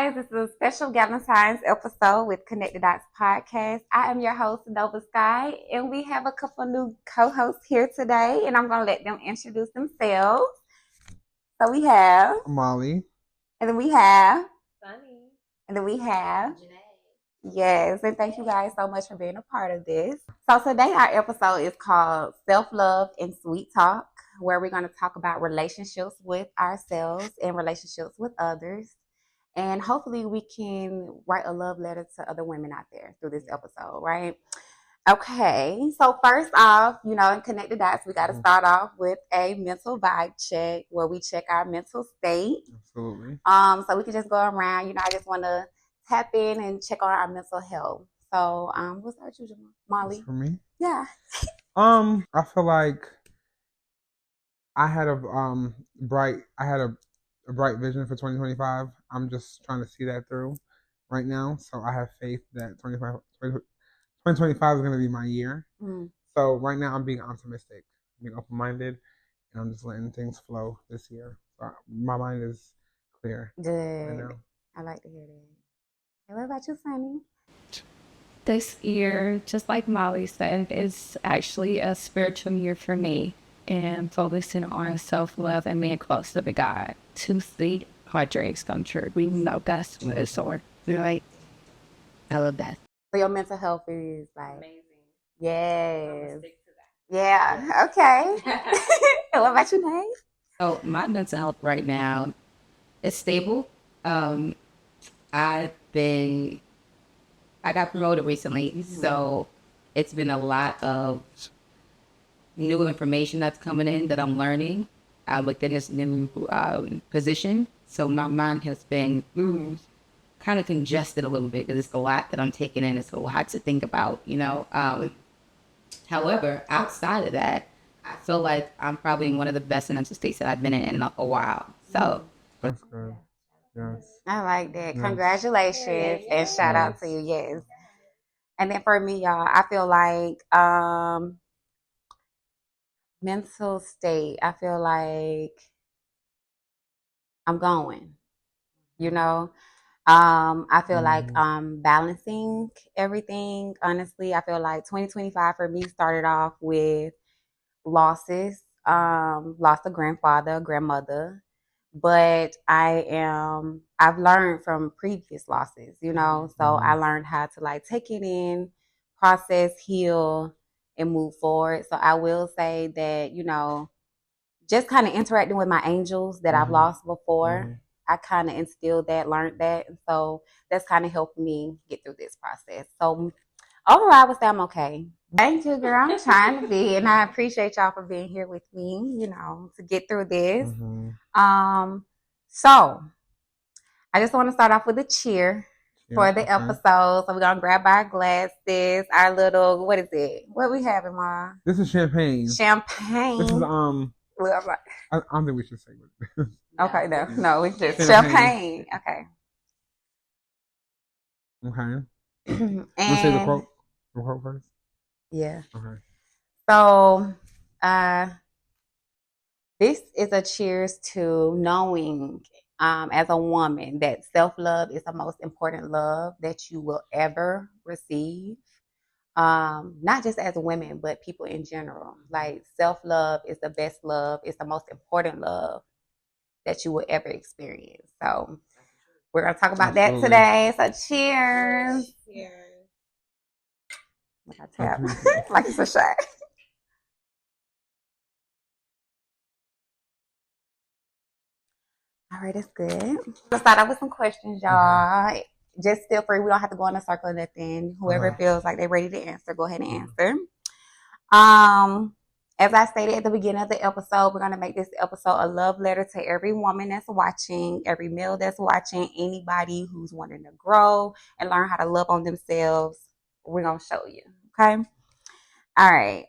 guys. This is a special Valentine's episode with Connected Dots Podcast. I am your host, Nova Sky, and we have a couple new co-hosts here today, and I'm going to let them introduce themselves. So we have Molly. And then we have Sunnie. And then we have Janae. Yes, and thank you guys so much for being a part of this. So today our episode is called Self-Love and Sweet Talk, where we're going to talk about relationships with ourselves and relationships with others. And hopefully we can write a love letter to other women out there through this episode, right? Okay, so first off, in Connected Dots, we got to start off with a mental vibe check where we check our mental state. Absolutely. So we can just go around. I just want to tap in and check on our mental health. So, what's that you, Molly? For me? Yeah. I feel like I had a bright vision for 2025. I'm just trying to see that through right now. So I have faith that 2025 is going to be my year. So right now I'm being optimistic, being open-minded, and I'm just letting things flow this year. So my mind is clear. Good. I like to hear that. And what about you, Sunnie? This year, just like Molly said, is actually a spiritual year for me, and focusing on self-love and being close to the God to see our dreams come true. We know that's what it's for, right? I love that. So your mental health is like Amazing. Yes. Stick to that. Yeah. Okay. And what about you, Nate? So my mental health right now is stable. I got promoted recently, so it's been a lot of new information that's coming in that I'm learning within this new position. So my mind has been kind of congested a little bit because it's a lot that I'm taking in. It's a lot to think about, However, outside of that, I feel like I'm probably in one of the best mental states that I've been in a while. So That's good. Yes. I like that. Yes. Congratulations and shout out to you. Yes. And then for me, y'all, I feel like mental state, I feel like I'm going, I feel like balancing everything. Honestly, I feel like 2025 for me started off with losses. Lost a grandfather, a grandmother, but I've learned from previous losses, so I learned how to take it in, process, heal, and move forward. So I will say that, just kind of interacting with my angels that I've lost before, I kind of instilled that, learned that. And so that's kind of helped me get through this process. So overall, I would say I'm okay. Thank you, girl. I'm trying to be, and I appreciate y'all for being here with me, to get through this. So I just want to start off with a cheer for the episode. So we're gonna grab our glasses, our little, what is it? What we having, Ma? This is champagne. Champagne. This is Well, I'm like, I don't think we should say it. okay, no, we just champagne. Okay. Okay. And Let's say the quote first. Yeah. Okay. So, this is a cheers to knowing, as a woman, that self-love is the most important love that you will ever receive. Not just as women, but people in general. Like, self-love is the best love. It's the most important love that you will ever experience. So we're going to talk about that today. So cheers. Cheers. Like I tap. Like it's a shot. All right, that's good. Let's start off with some questions, y'all. Just feel free. We don't have to go in a circle or nothing. Whoever feels like they're ready to answer, go ahead and answer. As I stated at the beginning of the episode, we're going to make this episode a love letter to every woman that's watching, every male that's watching, anybody who's wanting to grow and learn how to love on themselves. We're going to show you. Okay. All right.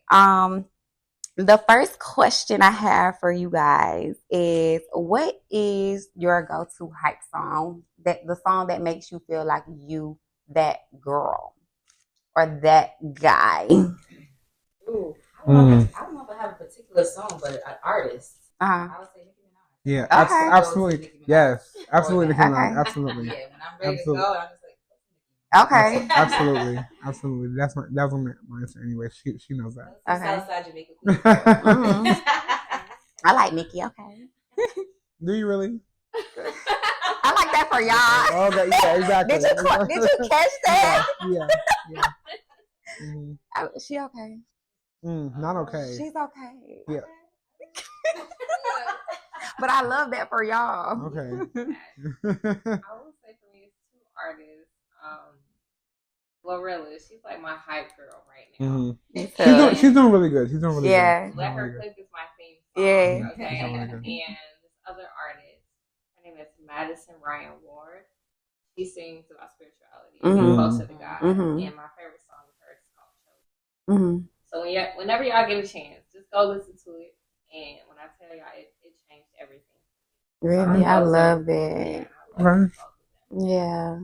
The first question I have for you guys is, what is your go-to hype song? The song that makes you feel like you that girl or that guy? Ooh, I don't know if I have a particular song, but an artist. I would say Nicki Minaj. Yeah, Okay. absolutely. Yes, absolutely, Nicki Minaj. Okay. Absolutely. Yeah, when I'm ready Absolutely. to go, I'm just like, Okay. Absolutely. Absolutely. That was my answer anyway. She knows that. Okay. Southside Jamaica. Mhm. I like Nikki. Okay. Do you really? I like that for y'all. Okay, yeah, exactly. Did you catch that? Yeah. Mm, Oh, she okay? not okay. She's okay. Yeah. But I love that for y'all. Okay. I would say for me, it's two artists. Glorilla, she's like my hype girl right now. She's doing really good. She's doing really Yeah. good. Let Her Cook is my theme song. Yeah. Okay. She's doing really good. And this other artist, her name is Madison Ryan Ward. She sings about spirituality and closer to God. And my favorite song of hers is called Chosen. So whenever y'all get a chance, just go listen to it. And when I tell y'all, it changed everything. Really, I love that. Yeah.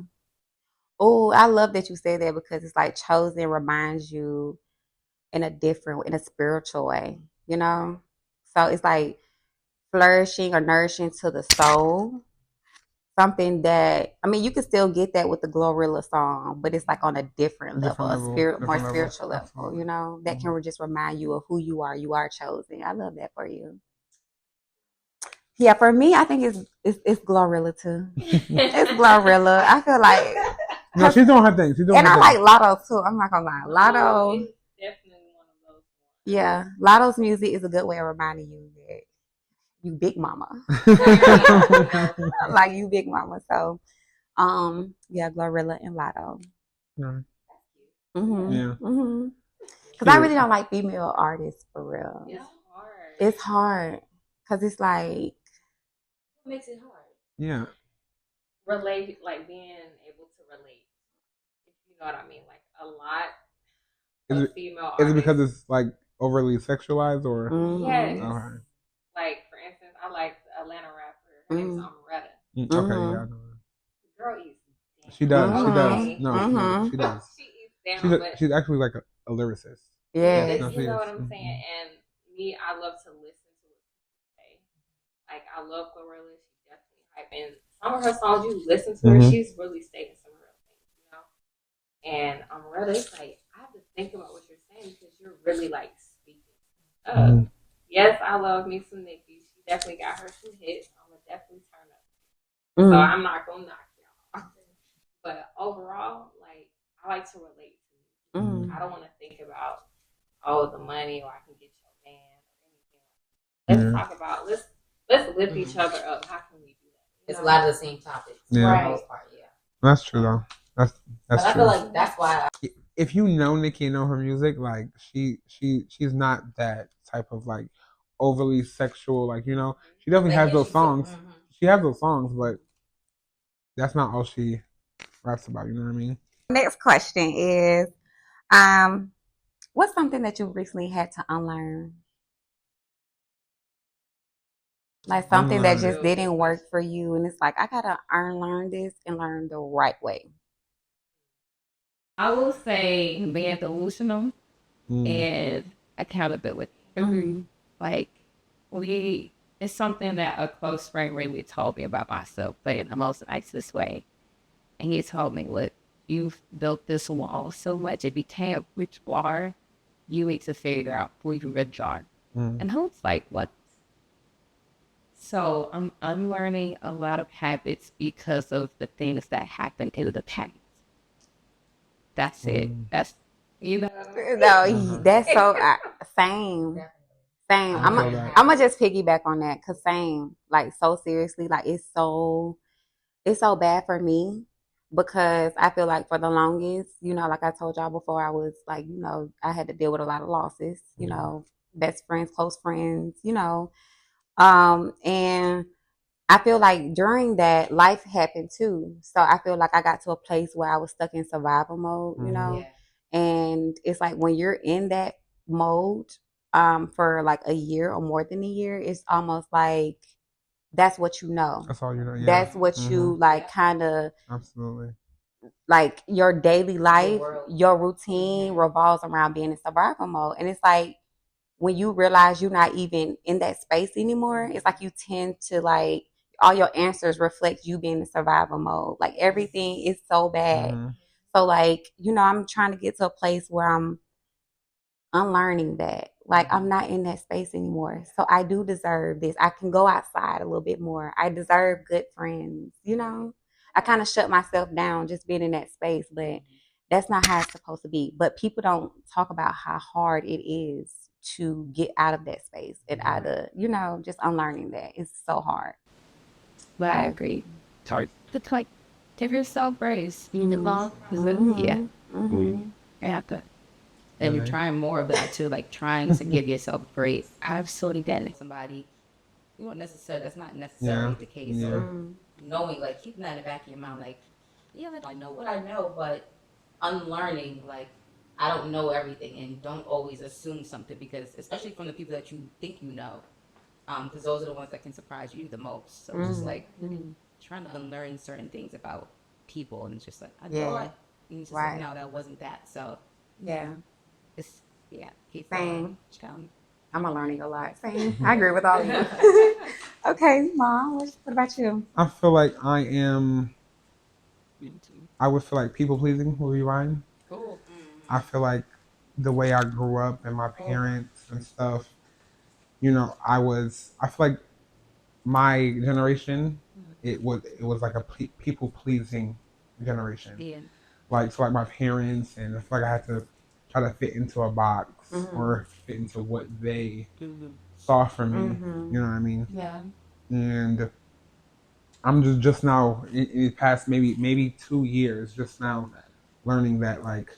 Oh, I love that you say that because it's like chosen reminds you in a spiritual way, you know? So it's like flourishing or nourishing to the soul. Something that you can still get that with the Glorilla song, but it's like on a different level, more spiritual level, Absolutely. you know, that can just remind you of who you are. You are chosen. I love that for you. Yeah, for me, I think it's Glorilla too. It's Glorilla. I feel like no, she's doing her thing. And I like Lotto too. I'm not gonna lie. Lotto, definitely one of those. Yeah, Lotto's music is a good way of reminding you that you big mama, like you big mama. So, yeah, Glorilla and Lotto. Yeah. Because I really don't like female artists for real. It's hard. It's hard because it's like. What makes it hard? Yeah. Relate, like being able to relate. If you know what I mean, like a lot of female artists. Is it because it's like overly sexualized or? Yes. Okay. Like for instance, I like the Atlanta rapper. Her name's Amaretta. Okay, yeah. The girl eats. She does. Okay. She does. No, she does. She eats down. She's actually like a lyricist. Yeah. You know what I'm saying? And me, I love to listen to what people say. Like I love Glorilla. She's definitely hype. And some of her songs, you listen to her, she's really stating some real things, you know. And Amaretta, it's like I have to think about what you're saying because you're really like speaking. Yes, I love me some Nicki. She definitely got her some hits. I'm gonna definitely turn up. So I'm not gonna knock y'all. But overall, like I like to relate to you. I don't want to think about the money or I can get your band or anything. Let's talk about let's lift each other up. How can we do that? It's a lot of the same topics. Yeah. For the most part, yeah. That's true though. That's but true. I feel like that's why. If you know Nicki and know her music, like she's not that type of like overly sexual. Like she definitely has those songs. She has those songs, but that's not all she raps about. You know what I mean? Next question is, what's something that you recently had to unlearn? Like something that just didn't work for you, and it's like I gotta unlearn this and learn the right way. I will say being delusional and accountability. Like it's something that a close friend really told me about myself, but in the most nicest way. And he told me, look, you've built this wall so much it became which are, you need to figure out who you really are. And I was like, what? So I'm unlearning a lot of habits because of the things that happened in the past. That's it. That's No, that's so same. I'm gonna just piggyback on that because same. Like so seriously, like it's so bad for me because I feel like for the longest, like I told y'all before, I was like, I had to deal with a lot of losses. Best friends, close friends. And I feel like during that, life happened too. So I feel like I got to a place where I was stuck in survival mode, and it's like when you're in that mode for like a year or more than a year, it's almost like that's what you know. That's all you know. Yeah. That's what you like kind of absolutely like your daily life, your routine revolves around being in survival mode. And it's like when you realize you're not even in that space anymore, it's like you tend to like all your answers reflect you being in survival mode. Like everything is so bad. Mm-hmm. So like, I'm trying to get to a place where I'm unlearning that. Like I'm not in that space anymore. So I do deserve this. I can go outside a little bit more. I deserve good friends. I kind of shut myself down just being in that space, but that's not how it's supposed to be. But people don't talk about how hard it is to get out of that space and out of, just unlearning that. It's so hard. But I agree. It's like, give yourself grace. You Mhm. love, yeah. Mm-hmm. Yeah, but And you're Really? trying more of that too, like trying to give yourself grace. absolutely get it. Somebody, that's not necessarily Yeah. the case. Yeah. Or knowing, like, keeping that in the back of your mind, like, yeah, like, I know what I know, but unlearning, like, I don't know everything, and don't always assume something, because especially from the people that you think you know, because those are the ones that can surprise you the most. So it's just like trying to unlearn certain things about people, and it's just like, I thought, and it's just like, Right. no, that wasn't that. So Yeah. it's, keep Same. going. I'm learning a lot. Same. I agree with all of you. Okay, Mom. What about you? I feel like I would feel like people pleasing will be mine. Cool. I feel like the way I grew up and my parents and stuff, I feel like my generation, it was like a people pleasing generation. Yeah. Like my parents, and I feel like I had to try to fit into a box Mhm. or fit into what they saw for me. Mhm. You know what I mean? Yeah. And I'm just now in the past maybe 2 years just now learning that like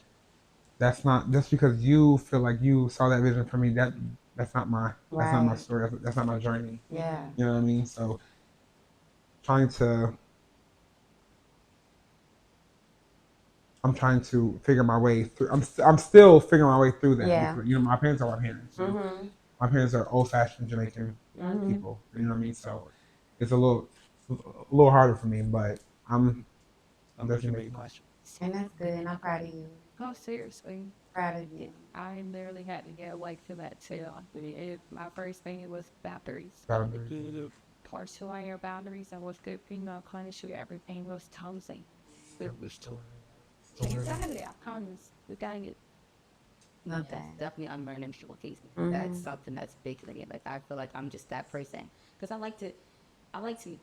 that's not just because you feel like you saw that vision for me, that's not my Right. story, that's not my journey. Yeah. You know what I mean? So trying to I'm trying to figure my way through. I'm still figuring my way through that Yeah. because my parents are my parents. Mhm. My parents are old fashioned Jamaican Mhm. people. You know what I mean? So it's a little harder for me, but I'm definitely making it. And that's good. And I'm proud of you. Oh, seriously. Proud of you. I literally had to get like to that too. My first thing was boundaries. Boundaries. Partial on your boundaries and what's good for you, not punish you. Everything was Thompson. Exactly. I promise. We got it. Love That's that. definitely unlearning showcasing. Mhm. That's something that's big to me. Like, I feel like I'm just that person, because I like to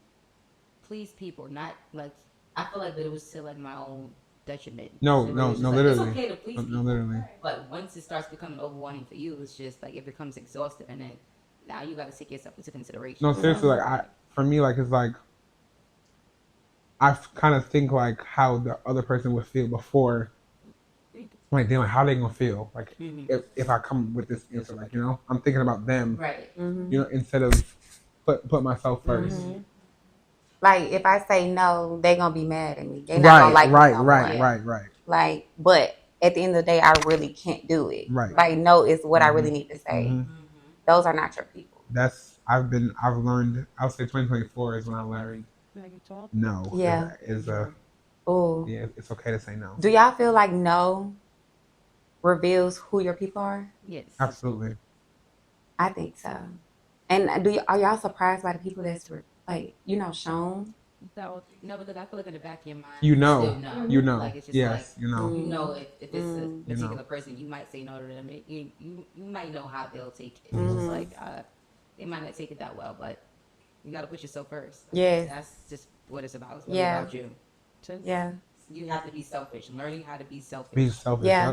please people, not like, I feel like that it was to like my own detriment. No, So no, it's just no, like, it's literally. okay to please No, people, literally. but once it starts becoming overwhelming for you, it's just like it becomes exhausting, and then now you got to take yourself into consideration. No, seriously. For me, like it's like I kind of think like how the other person would feel before. Like, damn, how they gonna feel? Like, if I come with this answer, like, I'm thinking about them, Right. Mhm. instead of put myself 1st. Mhm. Like if I say no, they gonna be mad at me. They not Right, gonna like me right, no right, more. Yeah. right, right, Like, but at the end of the day, I really can't do it. right. Like, no is what I really Mhm. need to say. Mhm. Those are not your people. I've learned. I would say 2024 is when I learned Like you told. no. Yeah. Is a Ooh. yeah. It's okay to say no. Do y'all feel like no reveals who your people are? Yes. Absolutely. I think so. And are y'all surprised by the people that's like shown? So No, because I feel like in the back of your mind, You know. still know. You know. Like, it's just Yes. like, You know. you know, if it's a Mm. particular person, you might say no to them. You might know how they'll take it. It's Mhm. just like, they might not take it that well, but you got to put yourself first. Yes. That's just what it's about. It's really Yeah. about you. just Yeah. You have to be selfish. Learning how to be selfish. Be selfish. Yeah.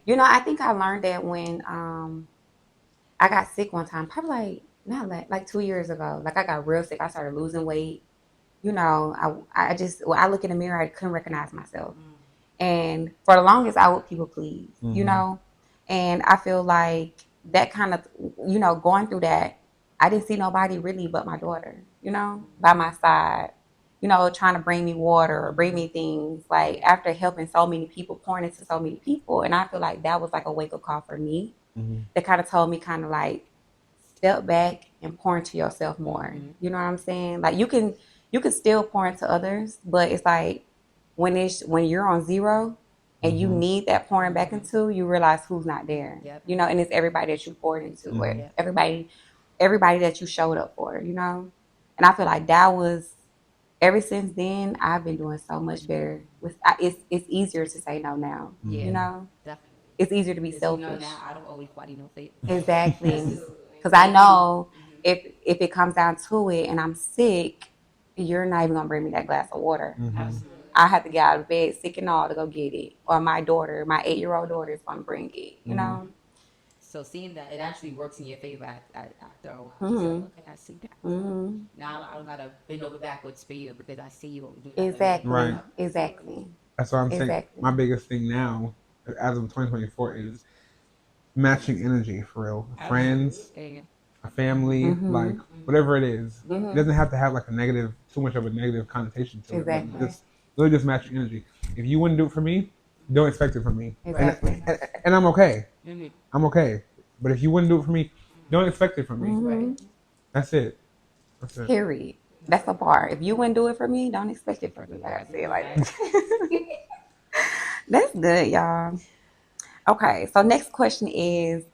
Yep. I think I learned that when I got sick one time, probably like 2 years ago. Like I got real sick. I started losing weight. When I look in the mirror, I couldn't recognize myself. And for the longest, I would people please, Mhm. and I feel like that kind of, going through that, I didn't see nobody really but my daughter, by my side, trying to bring me water or bring me things like after helping so many people, pouring into so many people. And I feel like that was like a wake up call for me Mhm. that kind of told me kind of like step back and pour into yourself more. You know what I'm saying? Like you can still pour into others, but it's like when you're on zero and you need that pouring back into, you realize who's not there. Yep. You know, and it's everybody that you poured into, or Yep. everybody that you showed up for. You know, and I feel like that was. Ever since then, I've been doing so much better. It's easier to say no now. Yeah. You know, Definitely. it's easier to be Because selfish. now I don't always body no favor. Exactly. Because I know if it comes down to it and I'm sick, you're not even gonna bring me that glass of water. Absolutely. I have to get out of bed sick and all to go get it, or my daughter, my 8-year-old daughter, is gonna bring it. You know. So seeing that it actually works in your favor after a while. Mm-hmm. Okay, I see that. Mm-hmm. Now I don't gotta bend over backwards for you because I see you what we do. Exactly. Right. Exactly. That's what I'm saying. Exactly. My biggest thing now, as of 2024, is matching energy for real. Friends, Yeah. a family, Mm-hmm. like whatever it is. Mhm. It doesn't have to have like a negative, too much of a negative connotation to it. Exactly. But just really just matching energy. If you wouldn't do it for me, don't expect it from me. Exactly. And I'm okay. Mhm. I'm okay. But if you wouldn't do it for me, don't expect it from me. Mhm. That's it. That's it. Period. That's the part. If you wouldn't do it for me, don't expect it from me. I gotta say it like that. That's good, y'all. Okay, so next question is,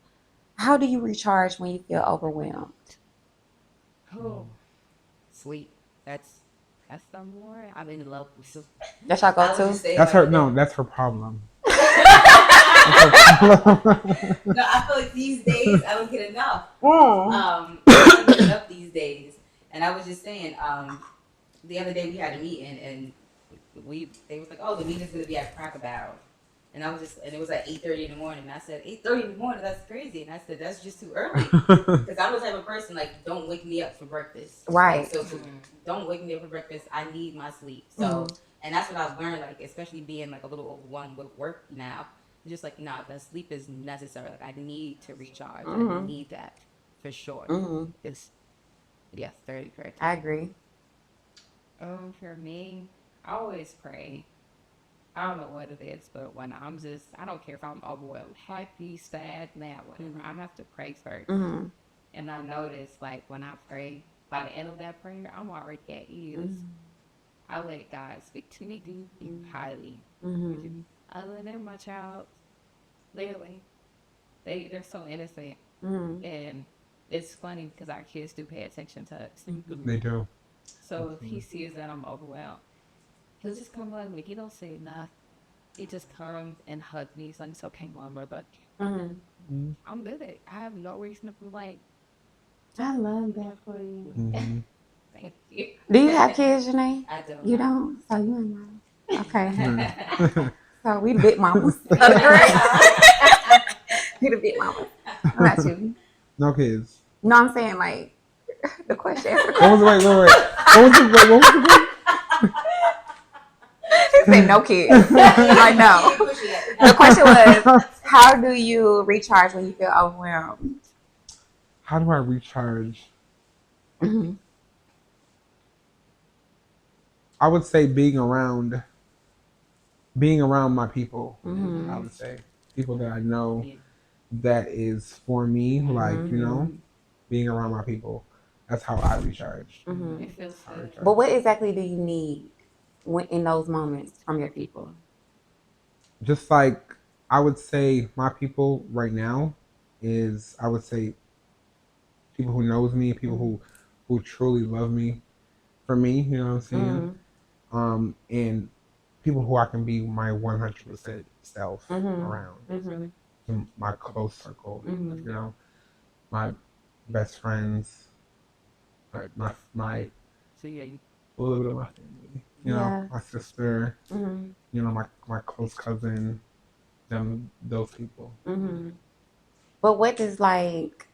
how do you recharge when you feel overwhelmed? Oh, sweet. That's some more. I'm in love with so. That's your I would go-to? just say That's right her. there. No, that's her problem. No, I feel like these days I don't get enough. I don't get enough these days. And I was just saying, the other day we had a meeting and they was like, oh, the meeting's gonna be at Cracker Barrel. And and it was like 8:30 in the morning. And I said, 8:30 in the morning, that's crazy. And I said, that's just too early. Because I'm the type of person, like, don't wake me up for breakfast. Right. Like, so don't wake me up for breakfast. I need my sleep. So, and that's what I've learned, like, especially being, like, a little overwhelmed with work now. Just like, nah, the sleep is necessary. Like, I need to recharge. I need that for sure. It's, yes, very correct. I agree. For me, I always pray. I don't know what it is, but when I don't care if I'm overwhelmed, happy, sad, mad, whatever, I have to pray 1st. Mm-hmm. And I notice, like, when I pray, by the end of that prayer, I'm already at ease. I let God speak to me deeply, highly. Other than my child, literally, they're so innocent. And it's funny because our kids do pay attention to us. They do. So if he sees that I'm overwhelmed, he'll just come hug me. He don't say nothing. He just comes and hugs me. He's like, it's okay, Mama, but I'm good. I have no reason to be like, I love that for you. thank you. Do you have kids, Janae? I don't. You don't? So you ain't mom. Okay. So we the big mamas. Of the group. We the big mamas. What about you? No kids. No, I'm saying like the question. What was the wait? What was the question? He said no kids. Like no. The question was, how do you recharge when you feel overwhelmed? How do I recharge? I would say being around my people. I would say people that I know that is for me. Like being around my people. That's how I recharge. It feels good. But what exactly do you need in those moments from your people? Just like I would say, my people right now is, I would say, people who knows me, people who truly love me for me. You know what I'm saying? And people who I can be my 100% self around. In my close circle, you know, my best friends, my So yeah, a little bit of my family, you know, my sister, you know, my close cousin, those people. But what does like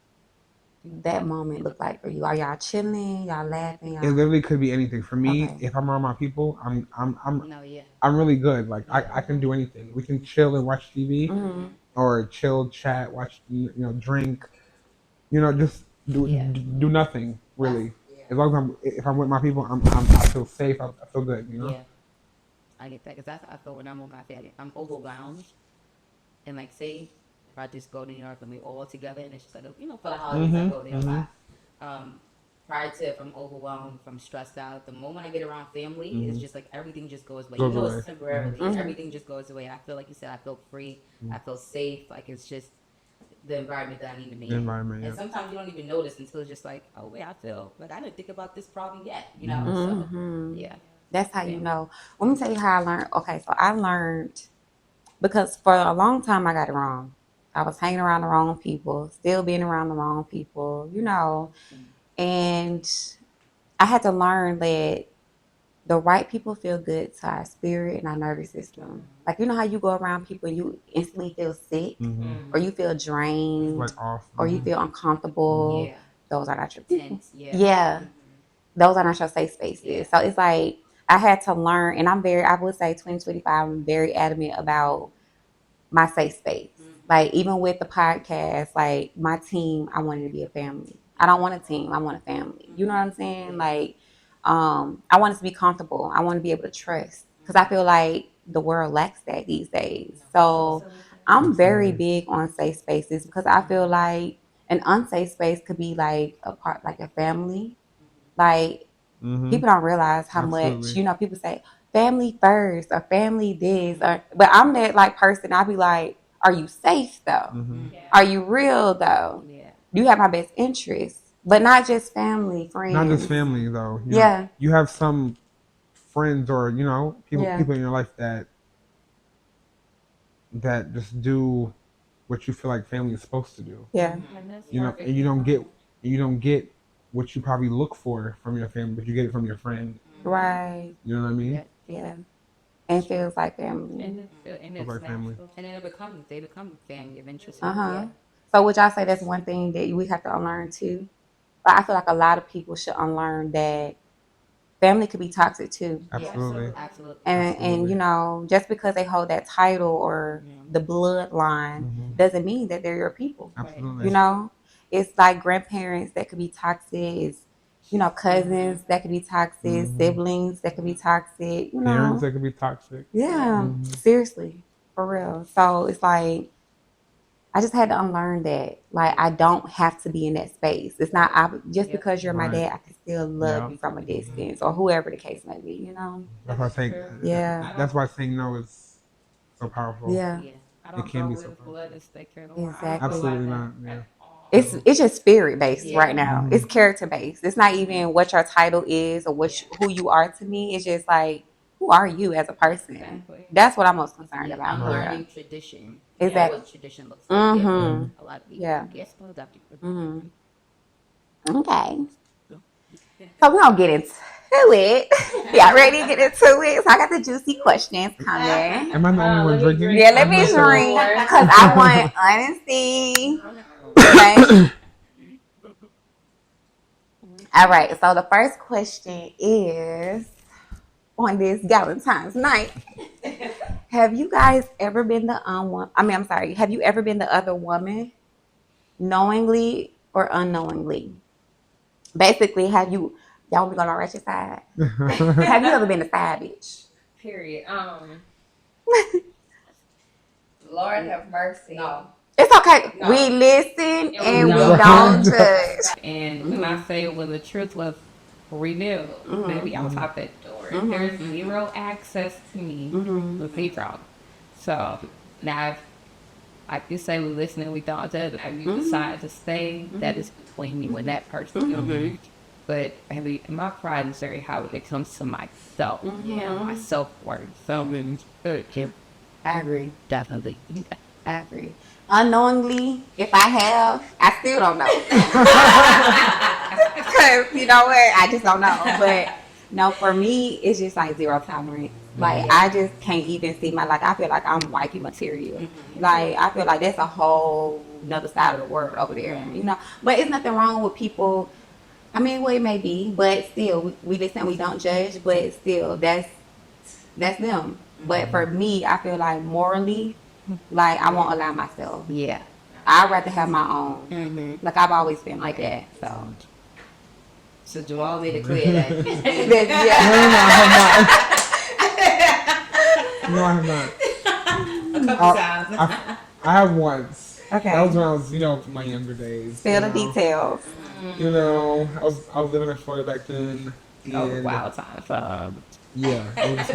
that moment look like for you? Are y'all chilling? Y'all laughing? It literally could be anything. For me, if I'm around my people, I'm really good. Like I can do anything. We can chill and watch TV, or chill, chat, watch, drink, just do nothing really. As long as if I'm with my people, I feel safe. I feel good. Yeah, I get that because that's how I feel when I'm with my family. I'm overwhelmed, and like say if I just go to New York and we all together and it's just like for the holidays I go there a lot. prior to if I'm overwhelmed, if I'm stressed out, the moment I get around family, it's just like everything just goes away. Goes Even though away. it's temporarily, everything just goes away. I feel like you said, I feel free, I feel safe. Like it's just the environment that I need to be The in. environment, And yeah. sometimes you don't even notice until it's just like, oh wait, I feel like I didn't think about this problem yet. You know, Mm-hmm. so yeah. That's how you Family. know. Let me tell you how I learned. Okay, so I learned because for a long time I got it wrong. I was hanging around the wrong people, still being around the wrong people, and I had to learn that the right people feel good to our spirit and our nervous system. Like, you know how you go around people and you instantly feel sick, or you feel drained, Like off. or you feel uncomfortable. Yeah. Those are not your people. Tense. Yeah. Yeah, those are not your safe spaces. Yeah. So it's like I had to learn, and I would say 2025, I'm very adamant about my safe space. Like, even with the podcast, like my team, I wanted to be a family. I don't want a team, I want a family. You know what I'm saying? Like, I want it to be comfortable. I want to be able to trust because I feel like the world lacks that these days. So I'm very big on safe spaces because I feel like an unsafe space could be like a part, like a family. Like, Mm-hmm. people don't realize how much, Absolutely. people say family first or family this, but I'm that like person. I'll be like, are you safe though? Mm-hmm. Are you real though? Yeah. Do you have my best interest? But not just family, Not just friends. family though. Yeah. You have some friends or people Yeah. people in your life that just do what you feel like family is supposed to do. Yeah. And you don't get what you probably look for from your family, but you get it from your friend. Right. You know what I mean? Yeah. Yeah. And feels like family. And Feels it's like family. and then they become family eventually. Uh-huh. Yeah. So would y'all say that's one thing that we have to unlearn too? But I feel like a lot of people should unlearn that family could be toxic too. Absolutely. Absolutely. And just because they hold that title or the bloodline Mm-hmm. doesn't mean that they're your people. Absolutely. It's like grandparents that could be toxic. It's, cousins that could be toxic, siblings that could be toxic, Parents that could be toxic. Yeah, seriously, for real. So it's like, I just had to unlearn that. Like, I don't have to be in that space. It's not just because you're my Right. dad, I can still love Yeah. you from a distance, or whoever the case may be. That's why I think. Yeah. That's why saying no is so powerful. Yeah, Yeah. I don't It can know be what so his fun. blood is thicker. exactly. Absolutely not. Yeah. It's just spirit based right now. Mhm. It's character based. It's not even what your title is or who you are to me. It's just like, who are you as a person? Exactly. That's what I'm most concerned about. I'm for real. learning tradition. Exactly. What tradition looks like. Mhm. A lot of people. Yeah. Yes, well, that Mhm. Okay. So we're gonna get into it. Y'all ready to get into it? So I got the juicy questions coming. Am I the only one drinking? Yeah, let me drink because I want honesty. Okay. All right. So the first question is, on this Valentine's night, have you guys ever been the I'm sorry. Have you ever been the other woman, knowingly or unknowingly? Basically, y'all be going on Ratchet side? Have you ever been a side bitch? Period. Lord have mercy. No. It's okay. No. We listen and No. we don't judge. And when I say when the truth was revealed, maybe I'll pop that door. There's zero access to me with zero. So now, like you say, we listen and we don't judge. If you decide to stay, that is between you and that person. But I mean, my pride is very high when it comes to myself. My self-worth. So, I agree. Definitely. I agree. Unknowingly, if I have, I still don't know. Because you know what? I just don't know. But no, for me, it's just like zero tolerance. Like, I just can't even see I feel like I'm wifey material. Like, I feel like that's a whole another side of the world over there. But it's nothing wrong with people. I mean, well, it may be, but still, we listen, we don't judge. But still, that's them. But for me, I feel like morally, like, I won't allow myself. Yeah. I'd rather have my own. Like, I've always been like that. So Joel made it clear that. No, I have not. A couple times. I have once. Okay. That was when I was, my younger days. Spill the details. You know, I was living in Florida back then. Oh, And wild time. yeah, it was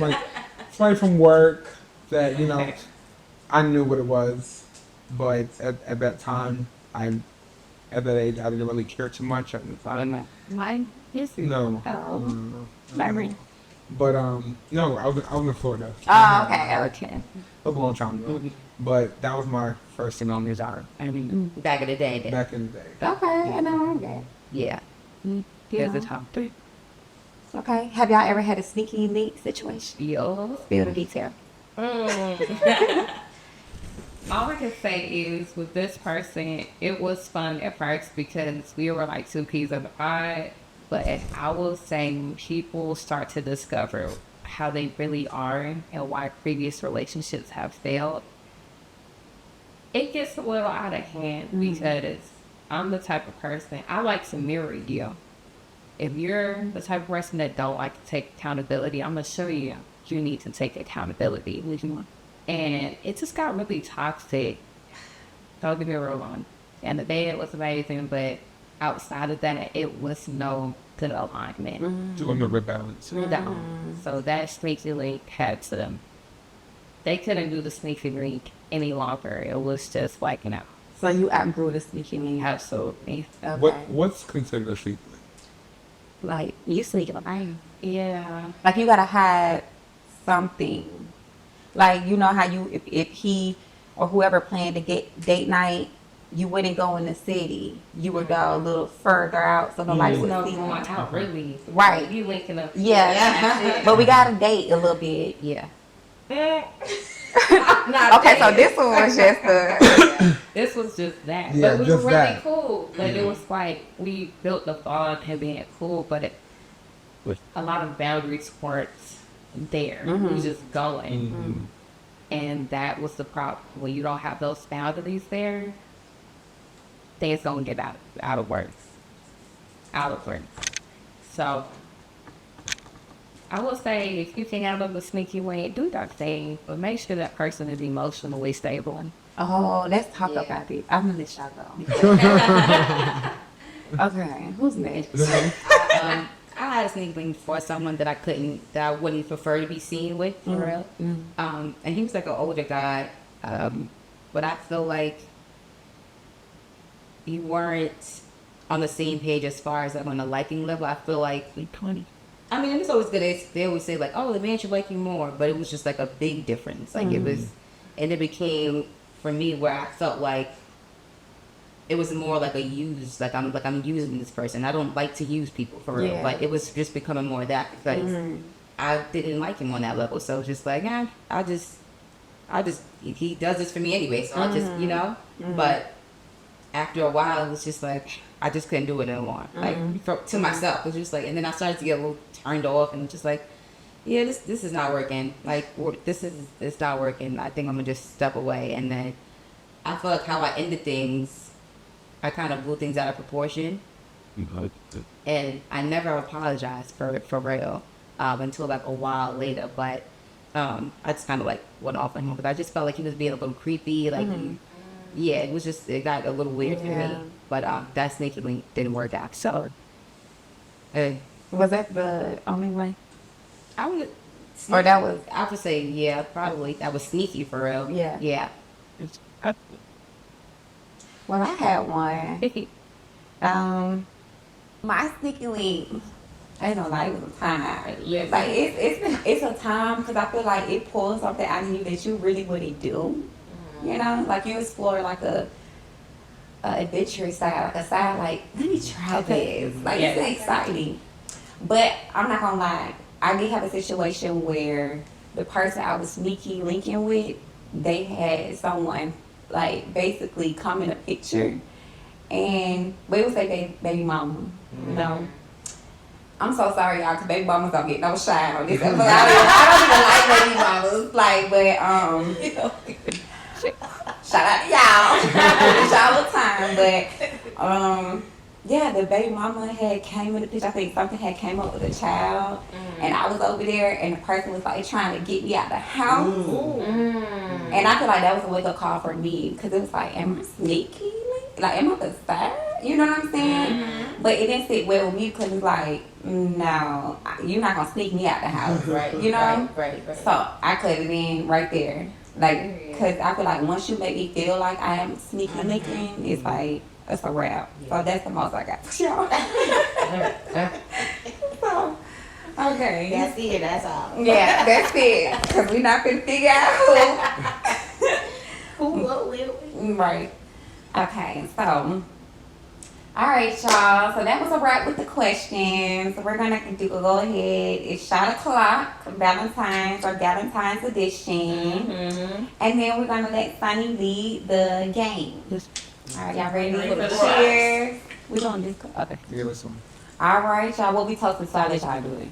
somebody from work that, I knew what it was. But at that time, at that age, I didn't really care too much. Mine is No. Oh, No. memory. But no, I was in Florida. Oh, okay. Okay. It was a long time ago. But that was my first thing on desire I mean, back in the day. Then. back in the day. Okay, I know that. Yeah. Here's the top 3. Okay. Have y'all ever had a sneaky link situation? Yo. Spill the detail. All I can say is with this person, it was fun at first because we were like 2 peas in the pod. But I will say when people start to discover how they really are and why previous relationships have failed, it gets a little out of hand because I'm the type of person, I like to mirror you. If you're the type of person that don't like to take accountability, I'm going to show you need to take accountability. And it just got really toxic. Don't get me wrong. And the day it was amazing, but outside of that, it was no good alignment. To a balance. No. So that sneaky link had to, they couldn't do the sneaky link any longer. It was just like, So you outgrew the sneaky link. absolutely. Okay. What's considered a sleep? Like you sneaking behind. Yeah. Like you gotta hide something. Like you know how if he or whoever planned to get date night, you wouldn't go in the city. You would go a little further out so nobody would see Going you. out really. Right. You linking up. Yeah. But we gotta date a little bit. Yeah. Okay, so this one was just the This was just that. Yeah, but we just were really that. cool. But it was like we built the bond and being cool, but a lot of boundaries weren't there. We was just going. And that was the problem. When you don't have those boundaries there, things gonna get out of work. Out of work. So I will say if you can handle the sneaky way, do that thing, but make sure that person is emotionally stable. Oh, let's talk Yeah. about it. I'm gonna let y'all go. Okay, who's next? I had a sneak link for someone that I wouldn't prefer to be seen with, for real. And he was like an older guy, but I feel like you weren't on the same page as far as on the liking level. I feel like, I mean, it's always good. They always say like, oh, the man should like you more, but it was just like a big difference. Like it was, and it became for me where I felt like it was more like a use, like I'm using this person. I don't like to use people for real, but it was just becoming more of that because I didn't like him on that level. So it's just like, I just he does this for me anyway. So I just But after a while, it was just like I just couldn't do it anymore. Like to myself, it was just like, and then I started to get a little turned off and just like, yeah, this is not working. Like it's not working. I think I'm gonna just step away. And then I feel like how I ended things. I kind of blew things out of proportion, and I never apologized for real until like a while later. But I just kind of like went off on him because I just felt like he was being a little creepy. Like, yeah, it got a little weird for me. But that sneaky link didn't work out. So, Was that the only way? I would, Or that was I would say, yeah, probably that was sneaky for real. Yeah. Well, I had one. My sneaky link, I ain't gonna lie, it was a time. Like it's a time because I feel like it pulls something out of you that you really wouldn't do. You know, like you explore like a adventurous side, like a side like let me try this. Like it's exciting. But I'm not gonna lie, I did have a situation where the person I was sneaky linking with, they had someone like basically come in a picture and we would say baby mama. You know, I'm so sorry y'all because baby mamas don't get no shine on this episode. I don't even like baby mamas. Like, but shout out to y'all. It's y'all time. But yeah, the baby mama had came in the picture. I think something had came up with a child, and I was over there, and the person was like trying to get me out the house. And I feel like that was a wake up call for me because it was like, am I sneaky? Like, am I the side? You know what I'm saying? But it didn't sit well with me because it's like, no, you're not gonna sneak me out the house, Right. you know? Right. So I cut it in right there, like, because I feel like once you make me feel like I am sneaky licking, it's like it's a wrap. So that's the most I got for y'all. So, okay. That's it. That's all. Yeah, that's it. Because we're not going to figure out What will we? who. Right. Okay, so. All right, y'all. So that was a wrap with the questions. So we're going to go ahead. It's shot o'clock, Valentine's or Valentine's edition. And then we're going to let Sunnie lead the game. All right, y'all ready? Cheers. We're going to do okay. Yeah, listen. All right, y'all. What we toasting, so I'll let y'all do it.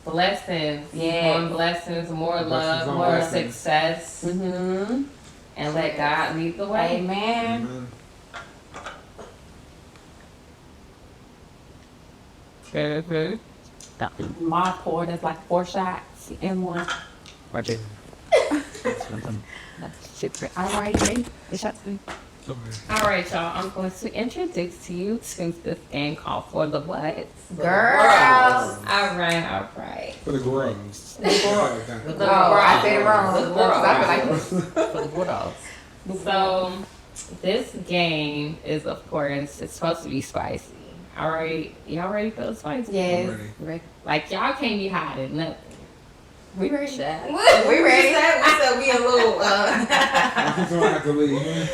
Blessings. Yeah. More blessings, more Blessings love, on more blessings. success. Mm-hmm. And let God lead the way. Amen. Amen. Good. My pour, that's like 4 shots in one. Watch it. All right, ready? The shots. All right, y'all. I'm going to introduce to you since this game called for the what? Girls. All right. For the girls. Oh, I said it wrong. I feel like So this game is, of course, it's supposed to be spicy. All right, y'all ready for the spicy? yes. Ready. Like y'all can't be hiding nothing. We ready? We ready? We still be a little. I think someone have to leave.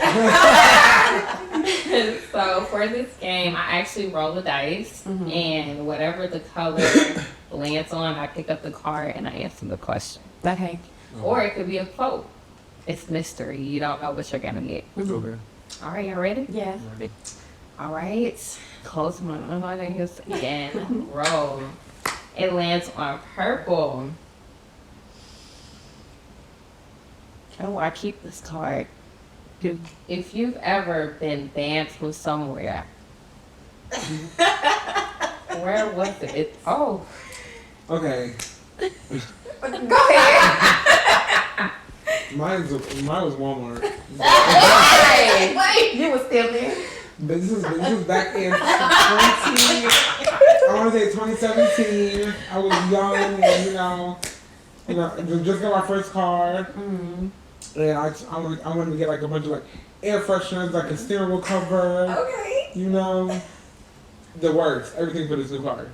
So for this game, I actually roll the dice, and whatever the color lands on, I pick up the card and I answer the question. Okay. Or it could be a quote. It's mystery. You don't know what you're gonna get. Okay. All right, y'all ready? Yeah. All right. Close my eyes again. Roll. It lands on purple. Oh, I keep this card. If you've ever been banned from somewhere, where was it? Oh, Okay. Go ahead. Mine was Walmart. Wait. You was still there. But this is back in I want to say 2017. I was young and just got my first car. And I wanted to get like a bunch of like air fresheners, like a steering wheel cover. Okay. The works, everything for this new car.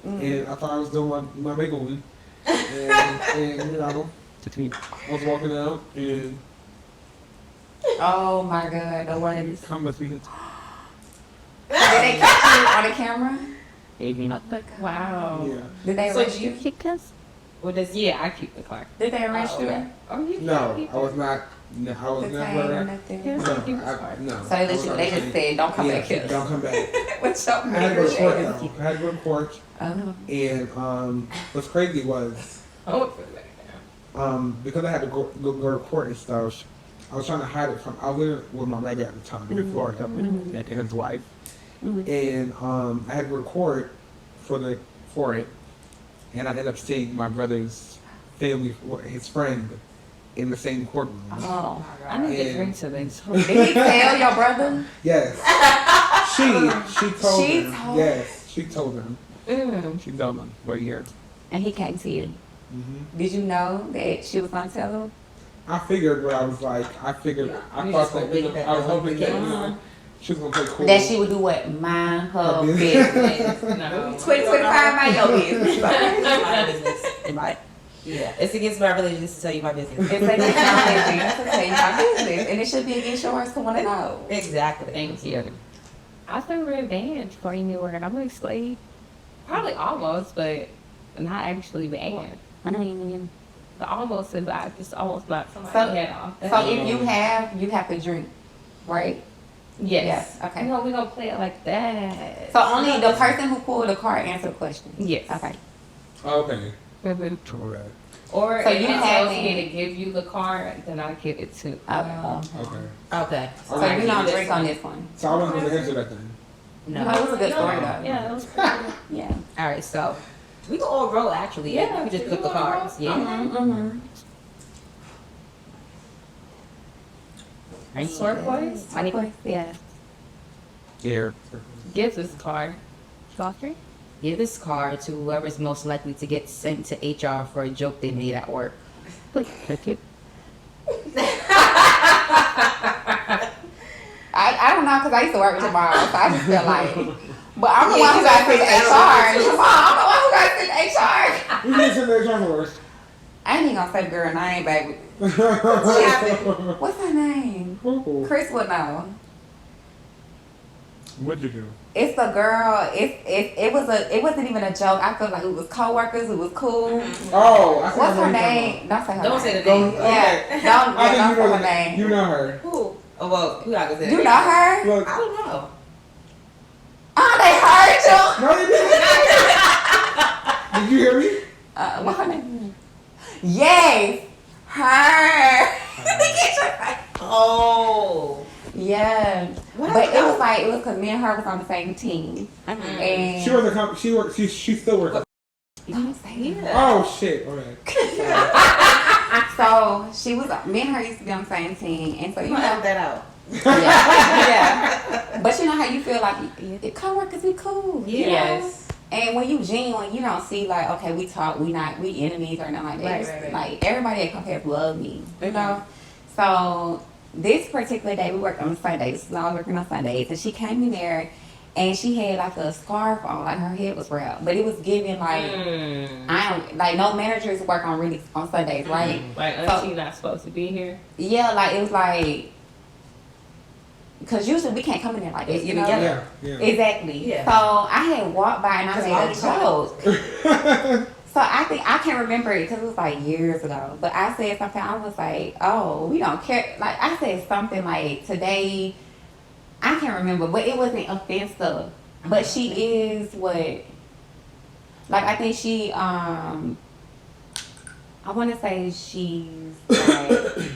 And I thought I was doing my makeup one. And I was walking out and Oh my God. The one. come with me. Did they catch you on the camera? wow. Yeah. Did they So arrest you you? keep us? Well, yeah, I keep the card. Did they arrest you? okay. Oh, you No, keep I was not. No, I was Detained or never. nothing? Yeah. No. So they let you. They just said, "Don't come back here." Don't come back. What's your I had to go to court favorite? though. I had to go to court. And what's crazy was Oh, because I had to go to court and stuff. I was trying to hide it from. I was living with my mother at the time in Florida, and his wife. And I had to go to court for it, and I ended up seeing my brother's family, his friend, in the same courtroom. Oh, I need to And- drink to this. did he tell your brother? Yes. She told She him. told- Yes, she told him. She told him. We're here. And he came to you. Did you know that she was gonna tell him? I figured, but I was like, I thought that I was hoping that she was gonna play cool. That she would do what? Mind her Her business. No. 2025, mind your business. My business. Yeah, it's against my religion to tell you my business. It's against your business to tell you my business, and it should be against yours to want to know. Exactly. Thank you. I think we're banned for anywhere. I'm a slave. Probably almost, but not actually banned. The almost is I just almost knocked somebody's head off. So if you have to drink, right? Yes. Yes, okay. No, we're gonna play it like that. So only the person who pulled the card answered the question. Yes. Okay. Okay. Alright. Or So if you it have tells me it. to give you the card, then I'll give it to. Okay. Okay. So you don't drink on this one. So I wasn't gonna answer that then. No, it was a good story though. Yeah, that was pretty good. Yeah. All right. So we can all roll actually. Yeah, We just you put the wanna roll? cards. Yeah. Mm-hmm. Turquoise? Turquoise? Yeah. Give this card. Doctor? Give this card to whoever's most likely to get sent to HR for a joke they made at work. I don't know because I used to work with tomorrow, so I just feel like. But I'm the one who got sent to HR. Come on, I'm the one who got sent to HR. You didn't send the HR for us. I ain't even gonna say the girl name, baby. What's her name? Chris would know. What'd you do? It's the girl. It wasn't even a joke. I feel like it was coworkers. It was cool. Oh, I What's her name? Don't say her Don't name. say the name. Yeah, don't say her name. You know her. Who? Oh, well, who I was in? You know her? Look. I don't know. Oh, they heard you. No, they didn't. Did you hear me? What's her name? Yes, her. Oh. Yeah, but it was because me and her was on the same team, and She was she still works. don't say that. Oh shit! Okay. So she was. Me and her used to be on the same team, and so you You know, cut that out. yeah. But you know how you feel like your coworkers be cool. you know? Yes. And when you genuine, you don't see like, okay, we talk, we enemies or nothing like that. Right. Like everybody at Compass love me, you know. So this particular day we worked on Sundays. So I was working on Sundays, and she came in there, and she had like a scarf on, like her head was wrapped, but it was giving like I don't like no managers work on really on Sundays, right? Like, auntie not supposed to be here. Yeah, like it was like. Because usually we can't come in there like this, you know? Yeah. Exactly. Yeah. So I had walked by and I made a joke. So I can't remember it because it was like years ago. But I said something, I was like, oh, we don't care. Like I said something like today, I can't remember, but it wasn't offensive. But she is what, like I think she, I want to say she's like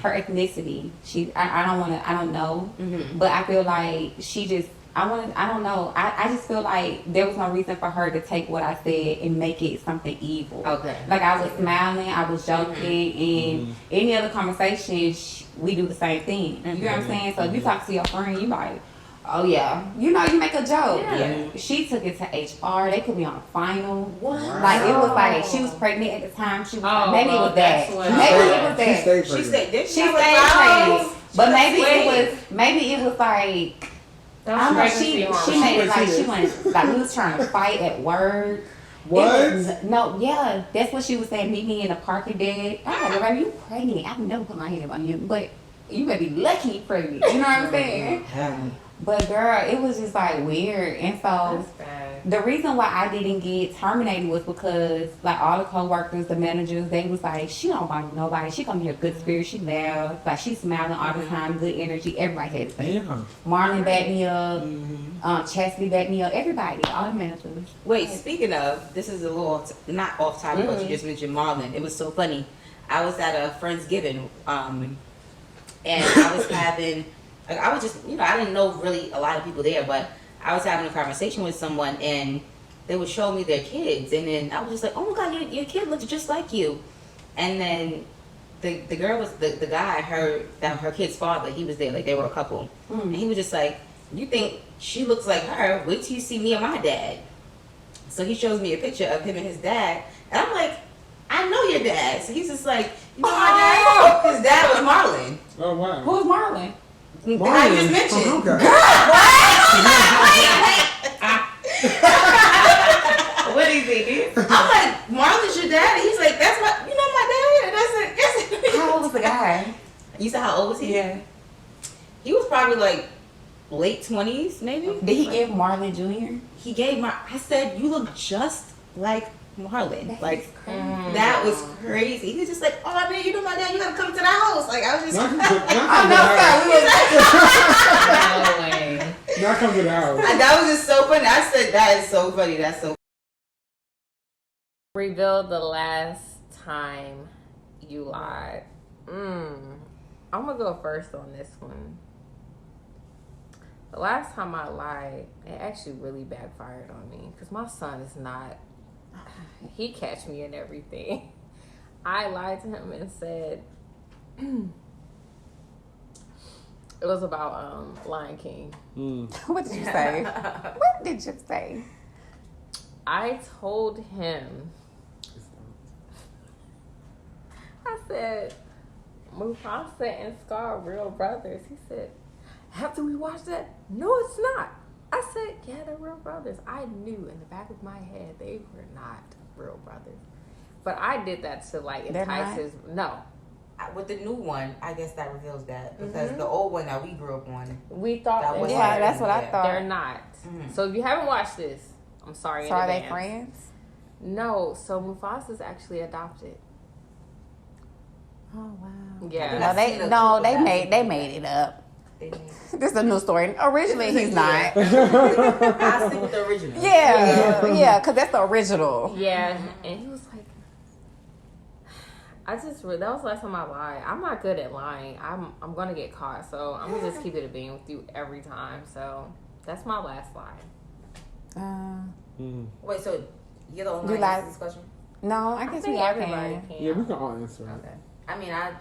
her ethnicity. I don't know, but I feel like she just. I don't know. I just feel like there was no reason for her to take what I said and make it something evil. Okay. Like I was smiling, I was joking, and any other conversation, we do the same thing. You know what I'm saying? So if you talk to your friend, you like, oh yeah, you know, you make a joke. Yeah. She took it to HR. They put me on a final. What? Like it was like she was pregnant at the time. She was Oh, maybe it was that. that's what- Maybe it was that. She stayed. Did She she stayed stay pregnant. But maybe it was like I don't know. She made it like she went like we was trying to fight at work. What? No, yeah, that's what she was saying. Meet me in the parking deck. I was like, baby, you pregnant? I would never put my hand on you, but you better be lucky you pregnant. You know what I'm saying? But girl, it was just like weird, and so the reason why I didn't get terminated was because like all the coworkers, the managers, they was like, she don't bother nobody. She come here good spirit. She loud, like she smiling all the time, good energy. Everybody had to say. Yeah. Marlon backed me up, Chastity backed me up. Everybody, all the managers. Wait, speaking of, this is a little not off topic, but you just mentioned Marlon. It was so funny. I was at a Friendsgiving, and I was having, like, I was just, I didn't know really a lot of people there, but I was having a conversation with someone, and they would show me their kids, and then I was just like, oh my God, your kid looks just like you. And then the girl was, the guy, her kid's father, he was there, like they were a couple. And he was just like, you think she looks like her, wait till you see me and my dad. So he shows me a picture of him and his dad, and I'm like, I know your dad. So he's just like, you know my dad? His dad was Marlon. Oh wow. Who's Marlon? The guy I just mentioned. Oh, okay. What is it? I'm like, Marlon's your dad? And he's like, that's my dad? And I said, yes. How old was the guy? You said how old was he? Yeah. He was probably like late 20s, maybe. Did he give Marlon Jr.? He gave I said, you look just like Marlon. That Like, is crazy. that was crazy. He was just like, oh man, you know my dad, you gotta come to the house. Like, I was just Not come to the house. that was just so funny. I said, that is so funny. That's so Reveal the last time you lied. I'm gonna go first on this one. The last time I lied, it actually really backfired on me because my son is not. He catch me in everything. I lied to him and said, It was about Lion King. What did you say? What did you say? I told him, I said, Mufasa and Scar are real brothers. He said, after we watched that, no, it's not. I said, yeah, they're real brothers. I knew in the back of my head they were not real brothers. But I did that to like They're entice not? his, no. With the new one, I guess that reveals that because the old one that we grew up on, We thought That they was were. Yeah, that's what I Yeah. thought. They're not. So if you haven't watched this, I'm sorry. So in are they advance. friends? No, so Mufasa's actually adopted. Oh wow. Yeah. No, they made it up. they made This is a new story. Originally, he's not. I stick with the original. Yeah, because that's the original. Yeah, and he was like, that was the last time I lied. I'm not good at lying. I'm gonna get caught, so I'm gonna just keep it a being with you every time. So that's my last lie. Wait, so you're the only You one lied. answer this question? No, I I guess think we all everybody can. can. Yeah, we can all answer it. Okay. I mean, I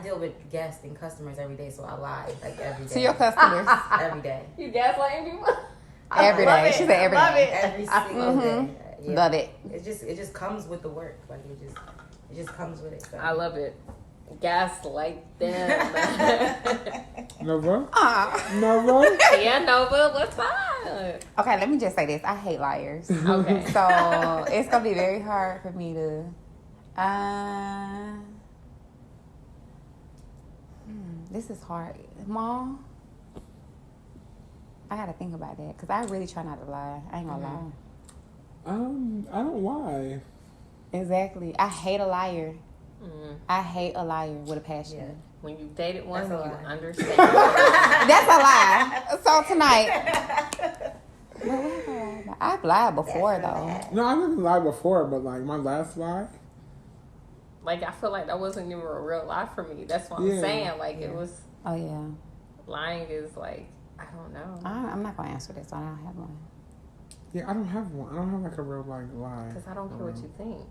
deal with guests and customers every day, so I lie like every day. To your customers. Every day. You gaslighting people? Every Love day. it. She said every Love day. it. Every single day. Yeah. Love it. It just comes with the work. Like it just comes with it. So. I love it. Gaslight them. Nova? Ah. Nova? Yeah, Nova, what's up? Okay, let me just say this. I hate liars. Okay. So it's gonna be very hard for me to. This is hard, Mom. I gotta think about that because I really try not to lie. I ain't gonna lie. I don't lie. Exactly. I hate a liar. I hate a liar with a passion. Yeah. When you dated one, That's a you lie. understand. That's a lie. So tonight. But what have I lied about? I've lied before though. No, I didn't lie before, but like my last lie. Like, I feel like that wasn't even a real lie for me. That's what Yeah. I'm saying. Like, it was, Oh yeah. lying is like, I don't know. I'm not gonna answer this. I don't have one. Yeah, I don't have one. I don't have like a real like lie. Because I don't care what you think.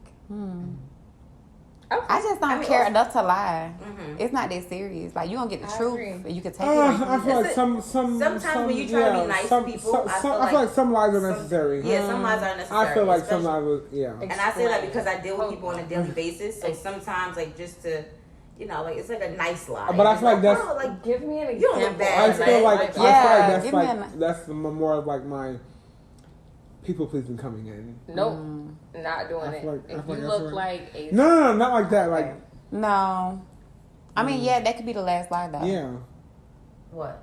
I just don't I mean, care also- enough to lie. It's not that serious. Like you gonna get the truth, agree. and you can take it. Or you I feel like some Sometimes when you try to be nice to people, I feel I feel like some lies are some- necessary. Yeah, some lies are necessary. I feel like some especially- lies, yeah. And I say that because I deal with people on a daily basis. So sometimes, like, just to, like, it's like a nice lie. But I It's feel like that's- bro, like, Give me an You don't look example. bad. I feel like Yeah, that's give me like that's more of like my people pleasing coming in. Nope. Not doing I it. feel like- I If feel you like look that's like a... No, not like that. Like No. I mean, yeah, that could be the last lie though. yeah. what?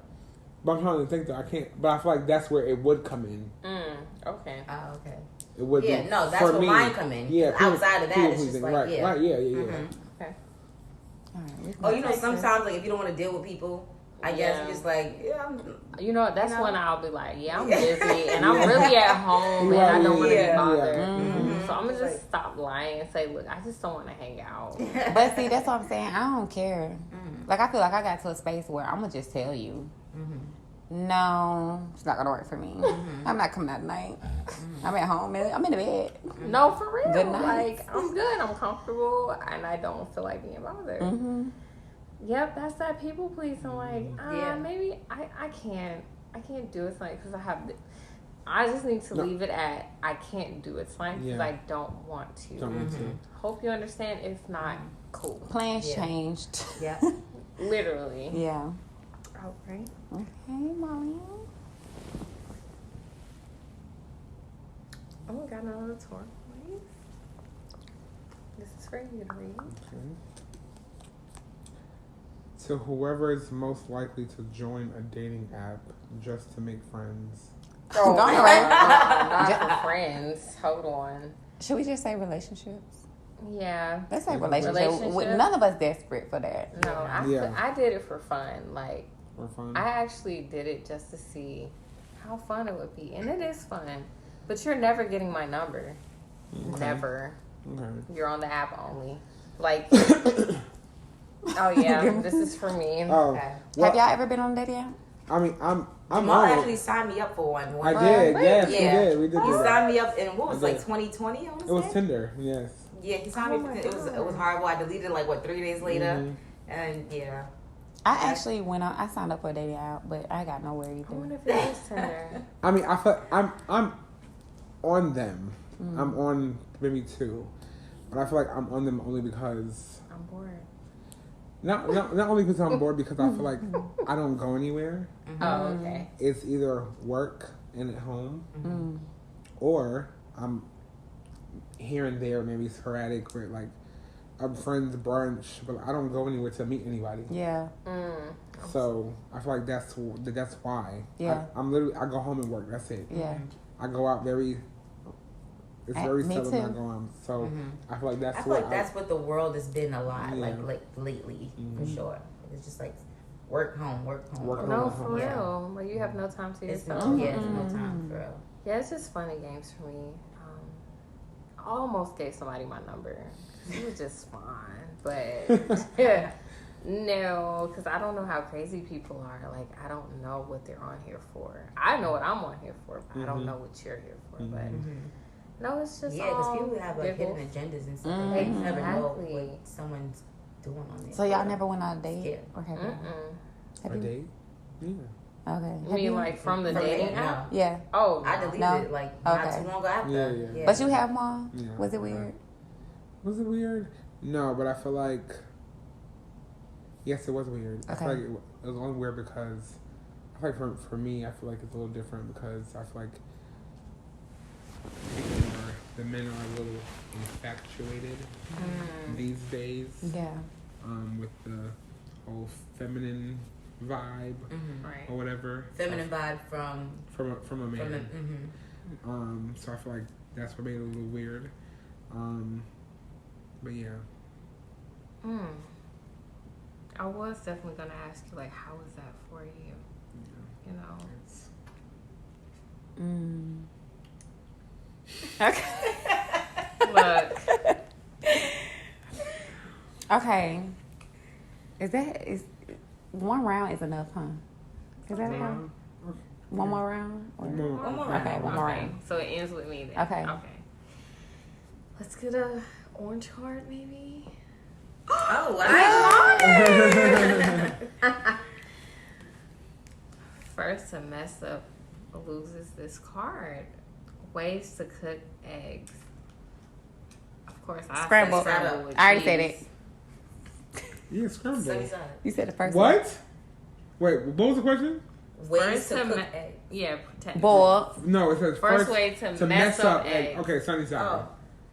But I'm trying to think that I can't. But I feel like that's where it would come in. Okay. Oh, okay. It would. Yeah, be, no, that's for where me. mine come in. Yeah. Outside of that, people it's just pleasing, like, right, yeah. right, yeah. Okay. All right, we can Oh, go. sometimes, like, if you don't want to deal with people, I guess Yeah. you just like, You know what? That's You know? when I'll be like, yeah, I'm busy. And I'm really at home and I don't want to Yeah. be bothered. Yeah. So I'm going to just stop lying and say, look, I just don't want to hang out. But see, that's what I'm saying. I don't care. Like I feel like I got to a space where I'm gonna just tell you. No, it's not gonna work for me. I'm not coming out tonight. I'm at home. I'm in the bed. No, for real. Good night. Like, I'm good. I'm comfortable. And I don't feel like being bothered. Yep, that's that people pleasing. Like, Yeah. maybe I can't do it tonight because I just need to leave it at I can't do it tonight because Yeah. I don't want to. Don't want to. Hope you understand. It's not cool. Plans Yeah. changed. yeah. Literally. Yeah. Oh, right. Okay, Molly. Oh, we got another tour, please. This is for you to read. Okay. To whoever is most likely to join a dating app just to make friends. Oh, go ahead. Not for friends. Hold on. Should we just say relationships? Yeah. Let's say relationship. Relationship. None of us desperate for that. No, Yeah. I did it for fun. Like, For fun. I actually did it just to see how fun it would be. And it is fun. But you're never getting my number. Never. Okay. You're on the app only. Like, oh yeah, this is for me. Oh, Okay. well, Have y'all ever been on a dating app? I mean, I'm Jamal on actually it. signed me up for one. I did. Yes, Yeah. we did. We did He do that. signed me up in what was I like did. 2020. I want It to was say. Tinder. Yes. Yeah, he signed me. It was horrible. I deleted it like 3 days later, and yeah. I actually went on. I signed up for a dating app, but I got nowhere I wonder either. if it is Tinder. I mean, I feel I'm on them. I'm on maybe two, but I feel like I'm on them only because I'm bored. not only because I'm bored, because I feel like I don't go anywhere. Oh, okay. It's either work and at home, or I'm here and there, maybe sporadic with like a friend's brunch, but I don't go anywhere to meet anybody. Yeah. So I feel like that's why. Yeah. I'm literally I go home and work. That's it. Yeah. I go out very. It's very Me seldom too. I go out. So I feel like that's I feel what like that's what the world has been a lot, Yeah. like lately, for sure. It's just like work, home, work, home. Work, work, No, home. for Yeah. real. Like, you have no time to It's yourself. no, yeah, it's no time for real. Yeah, it's just fun and games for me. I almost gave somebody my number. It was just fun, but yeah, no, because I don't know how crazy people are. Like, I don't know what they're on here for. I know what I'm on here for, but I don't know what you're here for. But no, it's just Yeah, because all people have like hidden giggles. agendas and stuff. Like that. You never know Exactly. what someone's doing on there. So y'all never went on a date, Yeah. or have you? Mm-mm. Have a you? date. Yeah. Okay. You Have mean you? like from the From dating dating, app? no. Yeah. Oh, I no. deleted No? it like not Okay. too long after. Yeah. But you have more. Yeah. Was it weird? Was it weird? No, but I feel like yes, it was weird. I feel Okay. like it was only weird because I feel like for me, I feel like it's a little different because I feel like the men are a little infatuated these days. Yeah. With the whole feminine vibe Right. or whatever. Feminine vibe from From a man. mm-hmm. So I feel like that's what made it a little weird. But yeah. I was definitely gonna ask you, like, how was that for you? You know. Okay. Look, Okay. Is one round is enough, huh? Is that enough? One more round? Or- One more round. Okay, one more okay, round. so it ends with me then. Okay. Okay. Let's get a orange card, maybe. Oh wow! First to mess up loses this card. Ways to cook eggs. Of course, I Scramble. said scramble with I already said cheese. it. Yeah, scramble. Sunny side. You said the first one. What? Wait, what was the question? Ways First to to cook ma- eggs. Yeah, pretend. Boil. No, it says First way to mess up eggs. Okay, sunny side. Oh,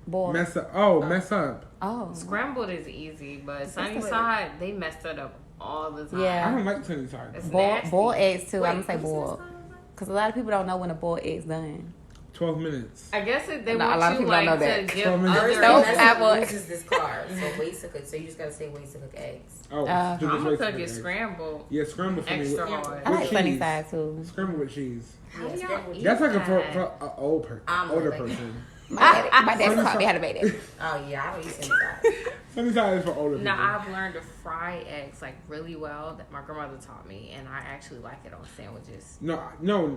Boil. Mess up. Oh, mess up. Oh. Scrambled is easy, but sunny the- side, they messed it up all the time. I Yeah. don't like sunny side. It's Boil, nasty. boil eggs too. Wait, I'm gonna say what's boil. this? Because a lot of people don't know when a boiled egg's done. 12 minutes. I guess they No, a want lot of you people don't like know to that. give Well, I mean- other. first Nope, thing apple. that loses this card. So ways to cook. So you just gotta say ways to cook eggs. Oh, Uh, just I'm gonna wait cook for it eggs. scrambled, Yeah, scramble for me. extra With, hard. I like with sunny cheese. side too. Scramble with cheese. How do Yes, y'all scrambled eat That's like that? for an older Omelet, like- person. My dad taught me how to make it. Oh yeah, I don't eat sunny side. Sunny side is for older people. Now I've learned to fry eggs like really well. That my grandmother taught me, and I actually like it on sandwiches. No,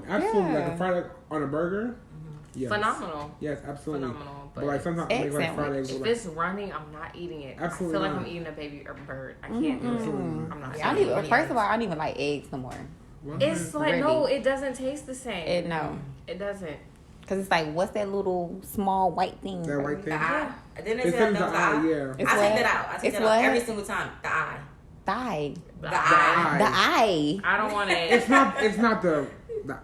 absolutely. Like Yeah. a fried egg on a burger. Yes. Phenomenal. Yes, absolutely. Phenomenal, But like sometimes I Egg make like fried sandwich. eggs. If With it's running, I'm not eating it. Absolutely I feel like not. I'm eating a baby or bird. I can't do it. I'm not. I Yeah, don't eating even, it. first of all, I don't even like eggs no more. what? It's like Really? no, it doesn't taste the same. It no, It doesn't. because it's like what's that little small white thing? That white thing. The eye. Then they It's say in that the was the eye, eye. yeah. It's I what? take that out. I take It's that what? out every single time. The eye. Thigh. The The eye. eye. The eye. I don't want it. It's not the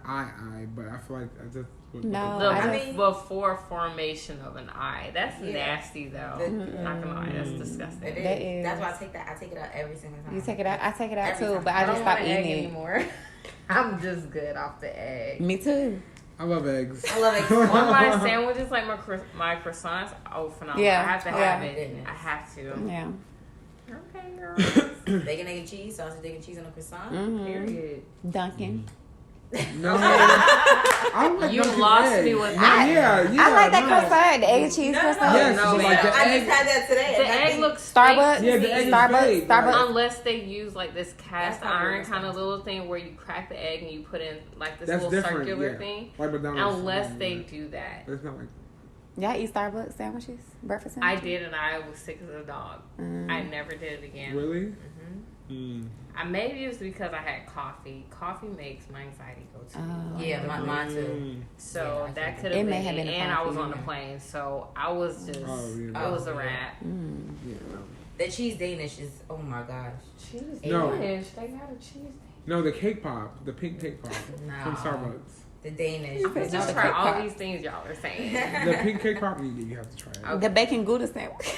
eye, but I feel like I just No. The I mean- before formation of an eye. That's Yeah. nasty though. The- Not gonna lie, that's disgusting. It is. That is- That's why I take that. I take it out every single time. You take it out. I take it out Every too, time. but I just don't stopped want an egg eating it. anymore. I'm just good off the egg. Me too. I love eggs. I love it. On my sandwiches, like my croissants, oh phenomenal! Yeah, I have to yeah. have it. I have to. Yeah. Okay, girl. Bacon, egg, and cheese. Sausage, egg, and cheese on a croissant. Mm-hmm. Period. Dunkin'. No, I don't like You Dunkin' lost eggs. me with No, that. yeah, I like that no. croissant, the egg and cheese No, croissant. Yes, No, but yeah. like the I egg. just had that today. The and I egg think- looks Starbucks. fake Yeah, to the me. egg is Starbucks. fake. Starbucks. Unless they use like this cast That's probably iron what's kind of up. little thing where you crack the egg and you put in like this That's little different. circular Yeah. thing. Like McDonald's. Unless Yeah. they do that. It's not like. Y'all eat Starbucks sandwiches? Breakfast I sandwiches? did, and I was sick as a dog. I never did it again. Really? Mm. Maybe it's because I had coffee. Coffee makes my anxiety go to Yeah, mine too. So Yeah, that could It have may been have it. been a And I was coffee, on the yeah. plane, so I was just. It was a wrap. Yeah. The cheese Danish is, oh my gosh. Cheese No. Danish. They got a cheese. No, the cake pop, the pink cake pop No. from Starbucks. The Danish. Let's just try all these things y'all are saying. The pink cake pop, you have to try it. The bacon Gouda sandwich.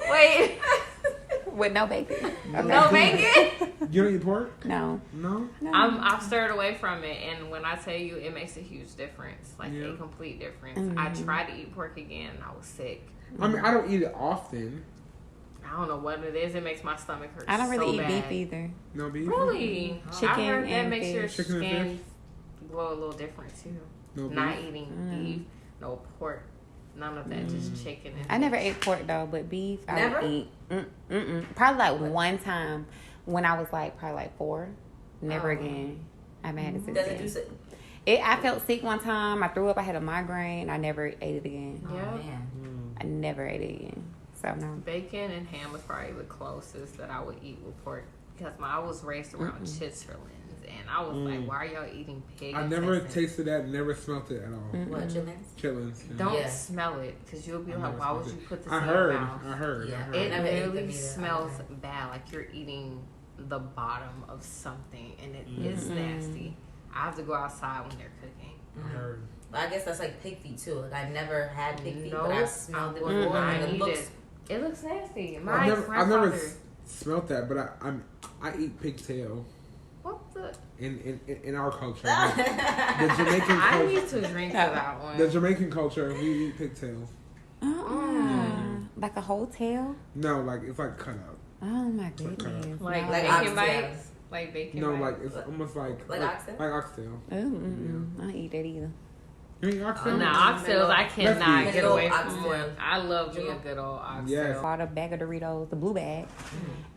Wait, With no bacon. no bacon? You don't eat pork? No. No? I've stirred away from it, and when I tell you, it makes a huge difference, like Yeah. a complete difference. I tried to eat pork again, and I was sick. I mean, I don't eat it often. I don't know what it is. It makes my stomach hurt. I don't really so eat bad. beef either. No beef? Really? Chicken I heard that and makes your fish. Chicken and skin glow a little different too. No Not beef? eating beef, no pork, none of that. Just chicken. And I never ate pork though, but beef I Never? would eat. Probably like one time when I was like probably like 4. Never again. I haven't had it since Does it then. do so? I felt sick one time. I threw up. I had a migraine. I never ate it again. Oh, Yeah. man. I never ate it again. So no. Bacon and ham was probably the closest that I would eat with pork because I was raised around Chitzerlands, and I was like, "Why are y'all eating pig?" I never intestines? tasted that, never smelt it at all. What, chitlins? Chitlins. Yeah. Don't Yeah. smell it because you'll be I like, never "Why smelled would it. you put this I in heard. your mouth?" I heard. Yeah. I heard. It never ate them really either. smells Okay. bad, like you're eating the bottom of something, and it is nasty. I have to go outside when they're cooking. I heard. I guess that's like pig feet too. Like I never had pig feet, No, but I've smelled it I before, I and it eat looks. it. It looks nasty. My I've never grandfather. smelt that, but I eat pigtail What the? in our culture. Like, the Jamaican I culture. need to drink for that one. The Jamaican culture, we eat pigtails. Like a hotel? No, like it's like cut up. Oh my goodness. Like Like bacon oxtail. bites. Like bacon No, bites. like it's almost like oxtail? Like oxtail. I don't eat that either. You eat oxtail? No, oxtails I cannot Let's get eat. away Oxtail. from one. I love me a good old oxtail. Yes. Bought a bag of Doritos, the blue bag,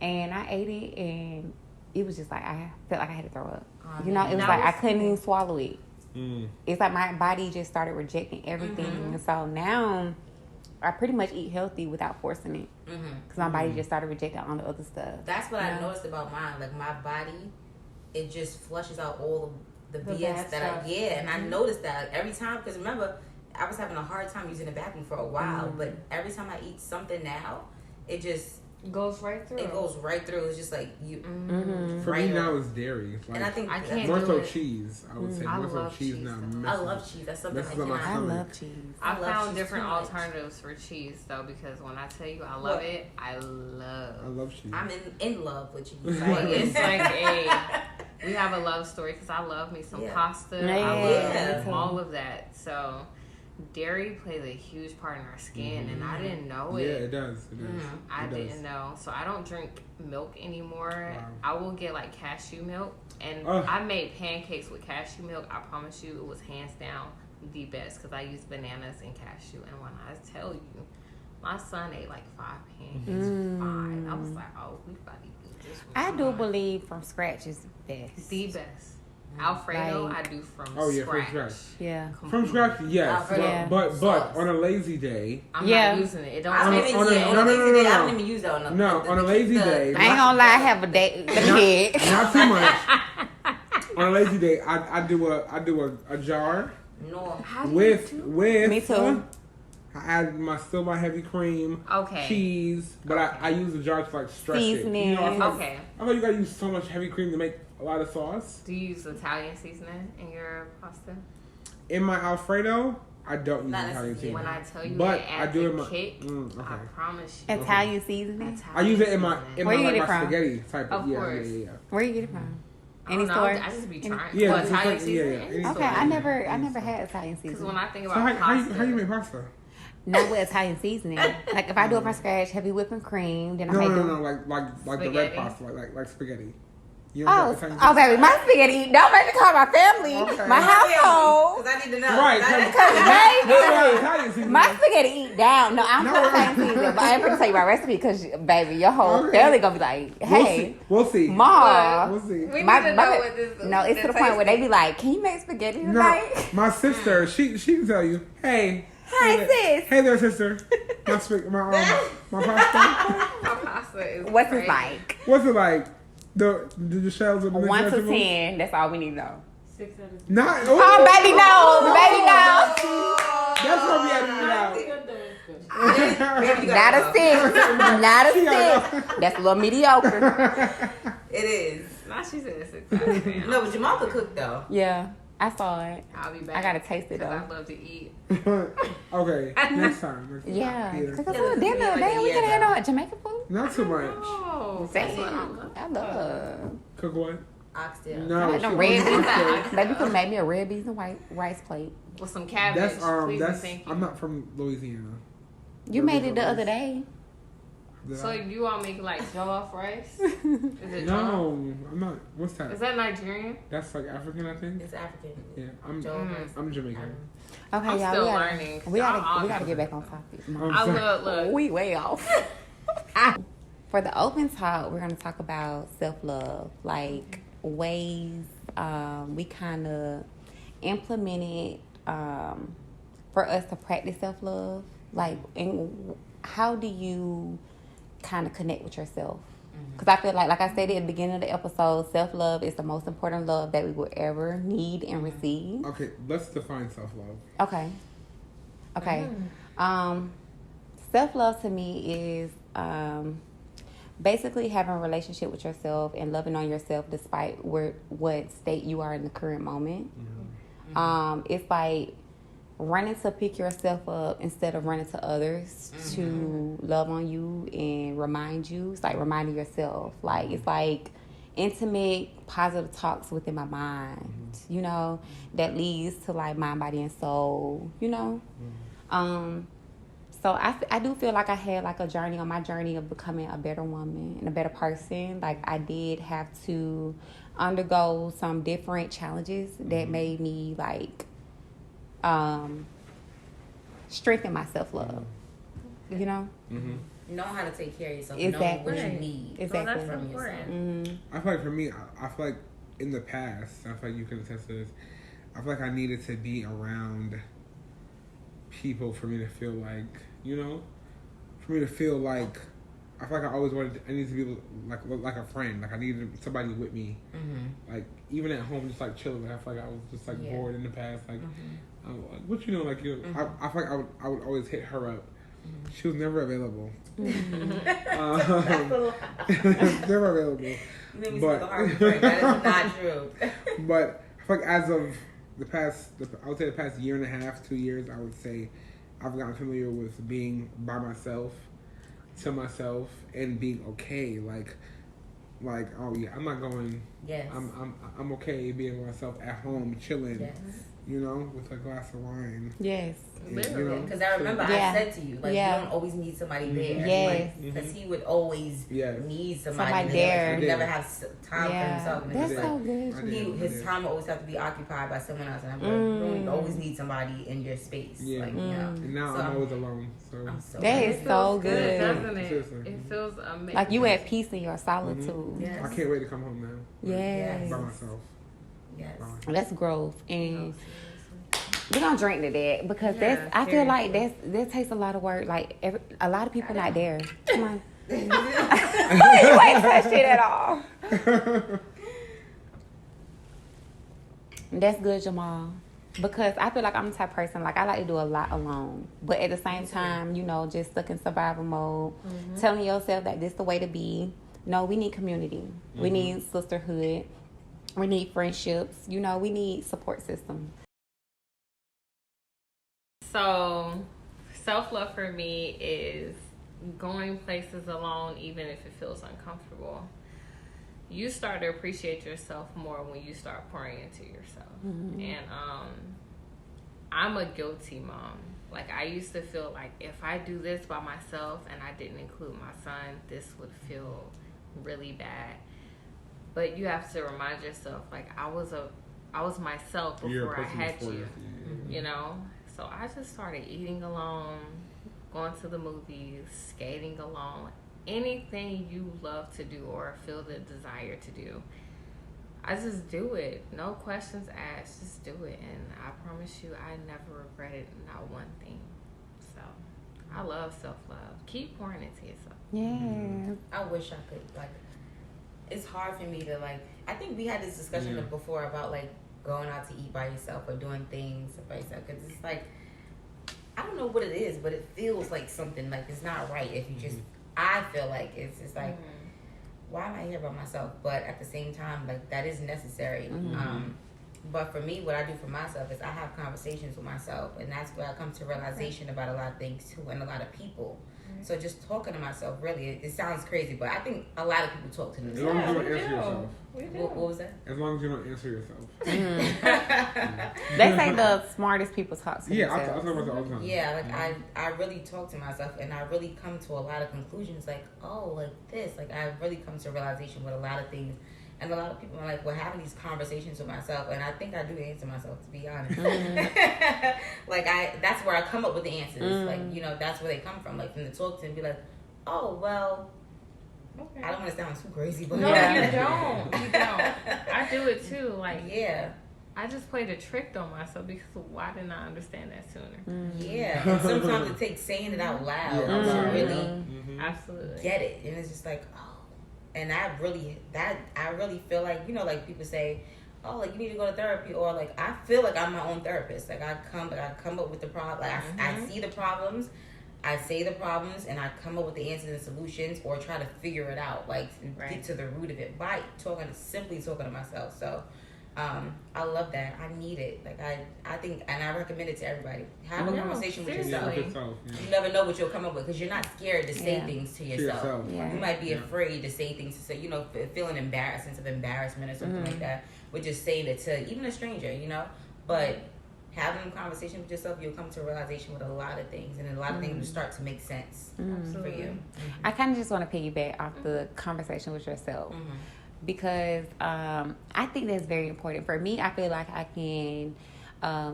and I ate it, and it was just like I felt like I had to throw up. You know, it was That like I was- couldn't even swallow it. Mm. It's like my body just started rejecting everything, and so now I pretty much eat healthy without forcing it because my body just started rejecting all the other stuff. That's what I Yeah. noticed about mine. Like my body, it just flushes out all of the The BS bad that stuff. and I noticed that like, every time. Because remember, I was having a hard time using the bathroom for a while, but every time I eat something now, it just Goes right through. it goes right through. It's just like you. For Right me on. now, it's dairy. Like, And I think I that's- can't more do so it. cheese. I would say I more so love cheese cheese, now. though. I love cheese. That's something I Messes up my cannot. I stomach. love cheese. I love found cheese different too much. alternatives for cheese though, because when I tell you I love What? it, I I love. love cheese. I'm in love with cheese. Like it's like we have a love story because I love me some Yeah. pasta. Yeah. I love Yeah. all of that. So dairy plays a huge part in our skin, and I didn't know Yeah, it. it does. It does. I It does. didn't know. So I don't drink milk anymore. Wow. I will get like cashew milk. And Ugh. I made pancakes with cashew milk. I promise you it was hands down the best because I used bananas and cashew. And when I tell you, my son ate like 5 pancakes. 5. I was like, oh, we about to eat this one. I do believe from scratch is best. The best. Alfredo, Like- I do from Oh, yeah, scratch. from scratch. Yeah. From scratch, yes. Alfredo. Yeah. But Sauce. on a lazy day, I'm Yeah. not using it. It don't I don't taste even, on a- yeah, on no, a no, lazy no, day, no. I don't even use that on a No, on a lazy day. I ain't gonna lie, I have a day. The kid. not too much. On a lazy day, I do a jar No. with Me too. I add my heavy cream, Okay. cheese, but I use the jar to like stretch it. Seasoning. You know, I feel like, Okay. I thought you gotta use so much heavy cream to make a lot of sauce. Do you use Italian seasoning in your pasta? In my Alfredo, I don't use Not Italian necessarily. seasoning. When I tell you But it I adds do a in my- kick, okay. I promise you. Italian seasoning. I use it in my Where you get it my from? spaghetti type of Of yeah, course. yeah. Where you get it from? I Any don't know, store? I just be Any- trying. Yeah, Well, just Italian like- yeah, seasoning. yeah. any Any Okay, store. I never had Italian Because seasoning. when I think So about how pasta, you make pasta? Not with Italian seasoning. Like if I do it from scratch, heavy whipping cream, then I No, may no, do. no, like the red Spaghetti. pasta, like spaghetti. You don't Oh, make Italian oh, baby, my spaghetti. Don't make me call my family, Okay. my household. Because I need to know. Right, Baby, no, Italian seasoning. my spaghetti eat down. No, I'm No. not Italian seasoning, but I ain't gonna tell you my recipe because, baby, your whole Okay. family gonna be like, "Hey, We'll see. Ma." We'll see. we My- need to my- know what this No, it's to the point where they be like, "Can you make spaghetti No, tonight?" my sister, she can tell you, hey, Hi, sis. Hey there, sister. My pasta. My pasta is What's it crazy. like? What's it like? The shells of the 1 to vegetables? 10. That's all we need to know. 6 out of 10. Not. Oh, baby, no. Baby, no. That's what we had to Baby, you Not gotta a 6. Not a Yeah. 6. That's a little mediocre. go. It is. Nah, she said 6 out of 10. No, but Jamal could cook though. Yeah, I saw it. I'll be back. I gotta taste it, 'cause I though. love to eat. Okay, next time. Yeah. Yeah. Cook us a Yeah, little this dinner. is like Damn, a we year could have ago. no Jamaican food. Not too much. Oh, Damn. I love. Cook what? Oxtail. No, I had she them wants red beans. oxtail. Baby could make me a red beans and white rice plate. with some cabbage. Please and That's. thank you. I'm not from Louisiana. You Red made beans it the and other rice. day. Did So I? you all make like jollof rice? Is it jollof? No, I'm not. What's that? Is that Nigerian? That's like African, I think. It's African. Yeah, I'm. Jollof. I'm Jamaican. Okay, I'm y'all. still we gotta, learning. We I'll gotta never get back on topic. I look. We way off. For the open talk, we're gonna talk about self-love, like ways we kind of implemented for us to practice self-love. Like, and how do you kind of connect with yourself? Because I feel like I said at the beginning of the episode, self-love is the most important love that we will ever need and receive. Okay, let's define self-love. Okay. Okay. Self-love to me is basically having a relationship with yourself and loving on yourself despite what state you are in the current moment. It's like running to pick yourself up instead of running to others to love on you and remind you. It's like reminding yourself. Like, it's like intimate, positive talks within my mind, you know, that leads to like mind, body, and soul, you know. So I do feel like I had like a journey on my journey of becoming a better woman and a better person. Like, I did have to undergo some different challenges that made me like strengthen my self-love, you know. Know how to take care of yourself. Exactly. Know what you need Exactly. that's from yourself. important. I feel like for me, I feel like in the past, I feel like you can attest to this. I feel like I needed to be around people for me to feel like, you know, for me to feel like, I feel like I always wanted. I needed to be like a friend. Like, I needed somebody with me. Like, even at home, just like chilling. Like, I feel like I was just like bored in the past. Like, I'm like, what you know? Like, you know, I feel like I would always hit her up. She was never available. Never available. You made me But- the hard break. That is not true. But I feel like as of I would say the past year and a half, 2 years, I would say I've gotten familiar with being by myself, to myself, and being okay. Like, oh yeah, I'm not going. Yes. I'm okay being by myself at home, chilling. Yes. You know, with a glass of wine. Yes. And, you know, Because I remember Yeah. I said to you, like, Yeah. you don't always need somebody there. Yes. Because he would always Yes. need Somebody somebody there. He would never have time for Yeah. himself. And That's it's so like, good. I did. his time will always have to be occupied by someone else. And I'm like, you don't always need somebody in your space. Yeah. Like, you know. And now So I'm always alone. So I'm so That glad. is so Good, good. doesn't it? Seriously. It feels amazing. Like, you at peace in your solitude. Yes. I can't wait to come home now. Yes. By myself. Yes. By myself. That's growth. And we're gonna drink to that because Yeah, that's. I feel like that takes a lot of work. Like, a lot of people not there. Come on. You ain't touch it at all. That's good, Jamal. Because I feel like I'm the type of person, like, I like to do a lot alone. But at the same time, you know, just stuck in survival mode, telling yourself that this the way to be. No, we need community. We need sisterhood. We need friendships. You know, we need support system. So, self-love for me is going places alone even if it feels uncomfortable. You start to appreciate yourself more when you start pouring into yourself. And I'm a guilty mom. Like, I used to feel like if I do this by myself and I didn't include my son, this would feel really bad. But you have to remind yourself, like, I was myself You're a before I person had before you. you. You know? So I just started eating alone, going to the movies, skating alone. Anything you love to do or feel the desire to do, I just do it. No questions asked, just do it. And I promise you, I never regretted not one thing. I love self-love. Keep pouring into yourself. Yeah. I wish I could, like, it's hard for me to, like, I think we had this discussion before about, like, going out to eat by yourself or doing things by yourself. Because it's like, I don't know what it is, but it feels like something, like, it's not right if you just, I feel like it's just like, why am I here by myself? But at the same time, like, that is necessary. But for me, what I do for myself is I have conversations with myself, and that's where I come to realization about a lot of things too, and a lot of people. So just talking to myself, really, it sounds crazy, but I think a lot of people talk to As themselves. long as you don't answer yourself. What was that? As long as you don't answer yourself. They say the smartest people talk to Yeah, I themselves. talk about that all the time. Yeah, like I really talk to myself, and I really come to a lot of conclusions, like, oh, like this. Like, I really come to a realization with a lot of things. And a lot of people are like, we're having these conversations with myself, and I think I do answer myself, to be honest. Like, that's where I come up with the answers. Like, you know, that's where they come from. Like, from the talk to and be like, oh, well, I don't want to sound too crazy, but No, you don't. You don't. I do it too. Like, yeah, I just played a trick on myself because why didn't I understand that sooner? yeah. And sometimes it takes saying it out loud to really Absolutely. get it, and it's just like, oh. And I really feel like, you know, like people say, oh, like you need to go to therapy, or like I feel like I'm my own therapist. Like I come up with the problem. Like I see the problems, I say the problems, and I come up with the answers and solutions, or try to figure it out, like get to the root of it by simply talking to myself. So I love that. I need it. Like I think, and I recommend it to everybody. Have a conversation with yourself. You never know what you'll come up with, because you're not scared to say things to yourself. You might be afraid to say things, to say, you know, feeling embarrassed, sense of embarrassment or something like that, with just saying it to even a stranger, you know. But having a conversation with yourself, you'll come to a realization with a lot of things, and a lot of things will start to make sense for you. I kind of just want to piggyback off the conversation with yourself. Because I think that's very important. For me, I feel like I can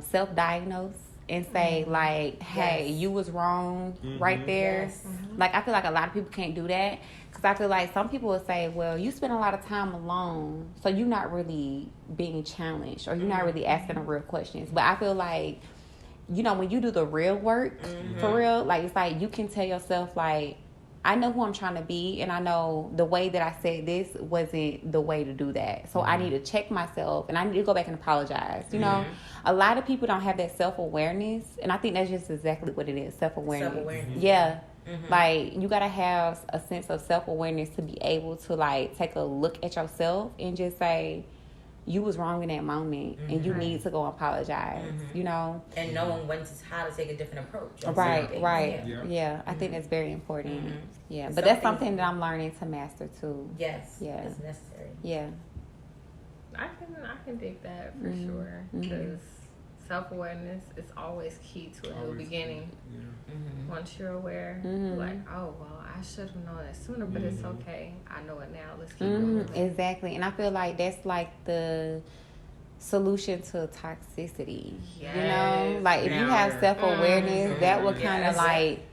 self-diagnose and say, like, hey, you was wrong right there. Like, I feel like a lot of people can't do that. Because I feel like some people will say, well, you spend a lot of time alone, so you're not really being challenged, or you're not really asking the real questions. But I feel like, you know, when you do the real work, for real, like, it's like you can tell yourself, like, I know who I'm trying to be, and I know the way that I said this wasn't the way to do that. So I need to check myself, and I need to go back and apologize. You know, a lot of people don't have that self-awareness, and I think that's just exactly what it is, self-awareness. Yeah. Like, you got to have a sense of self-awareness to be able to, like, take a look at yourself and just say, you was wrong in that moment, and you need to go apologize, you know? And knowing how to take a different approach. Right. Yeah. I think that's very important. Yeah, but that's something that I'm learning to master too. Yes. It's necessary. Yeah. I can dig that for sure, because self-awareness is always key to a new beginning. Once you're aware, you're like, oh, well, I should have known that sooner, but it's okay. I know it now. Let's keep going. Exactly. And I feel like that's like the solution to toxicity. You know? Like, if you have self-awareness, that would kind of like...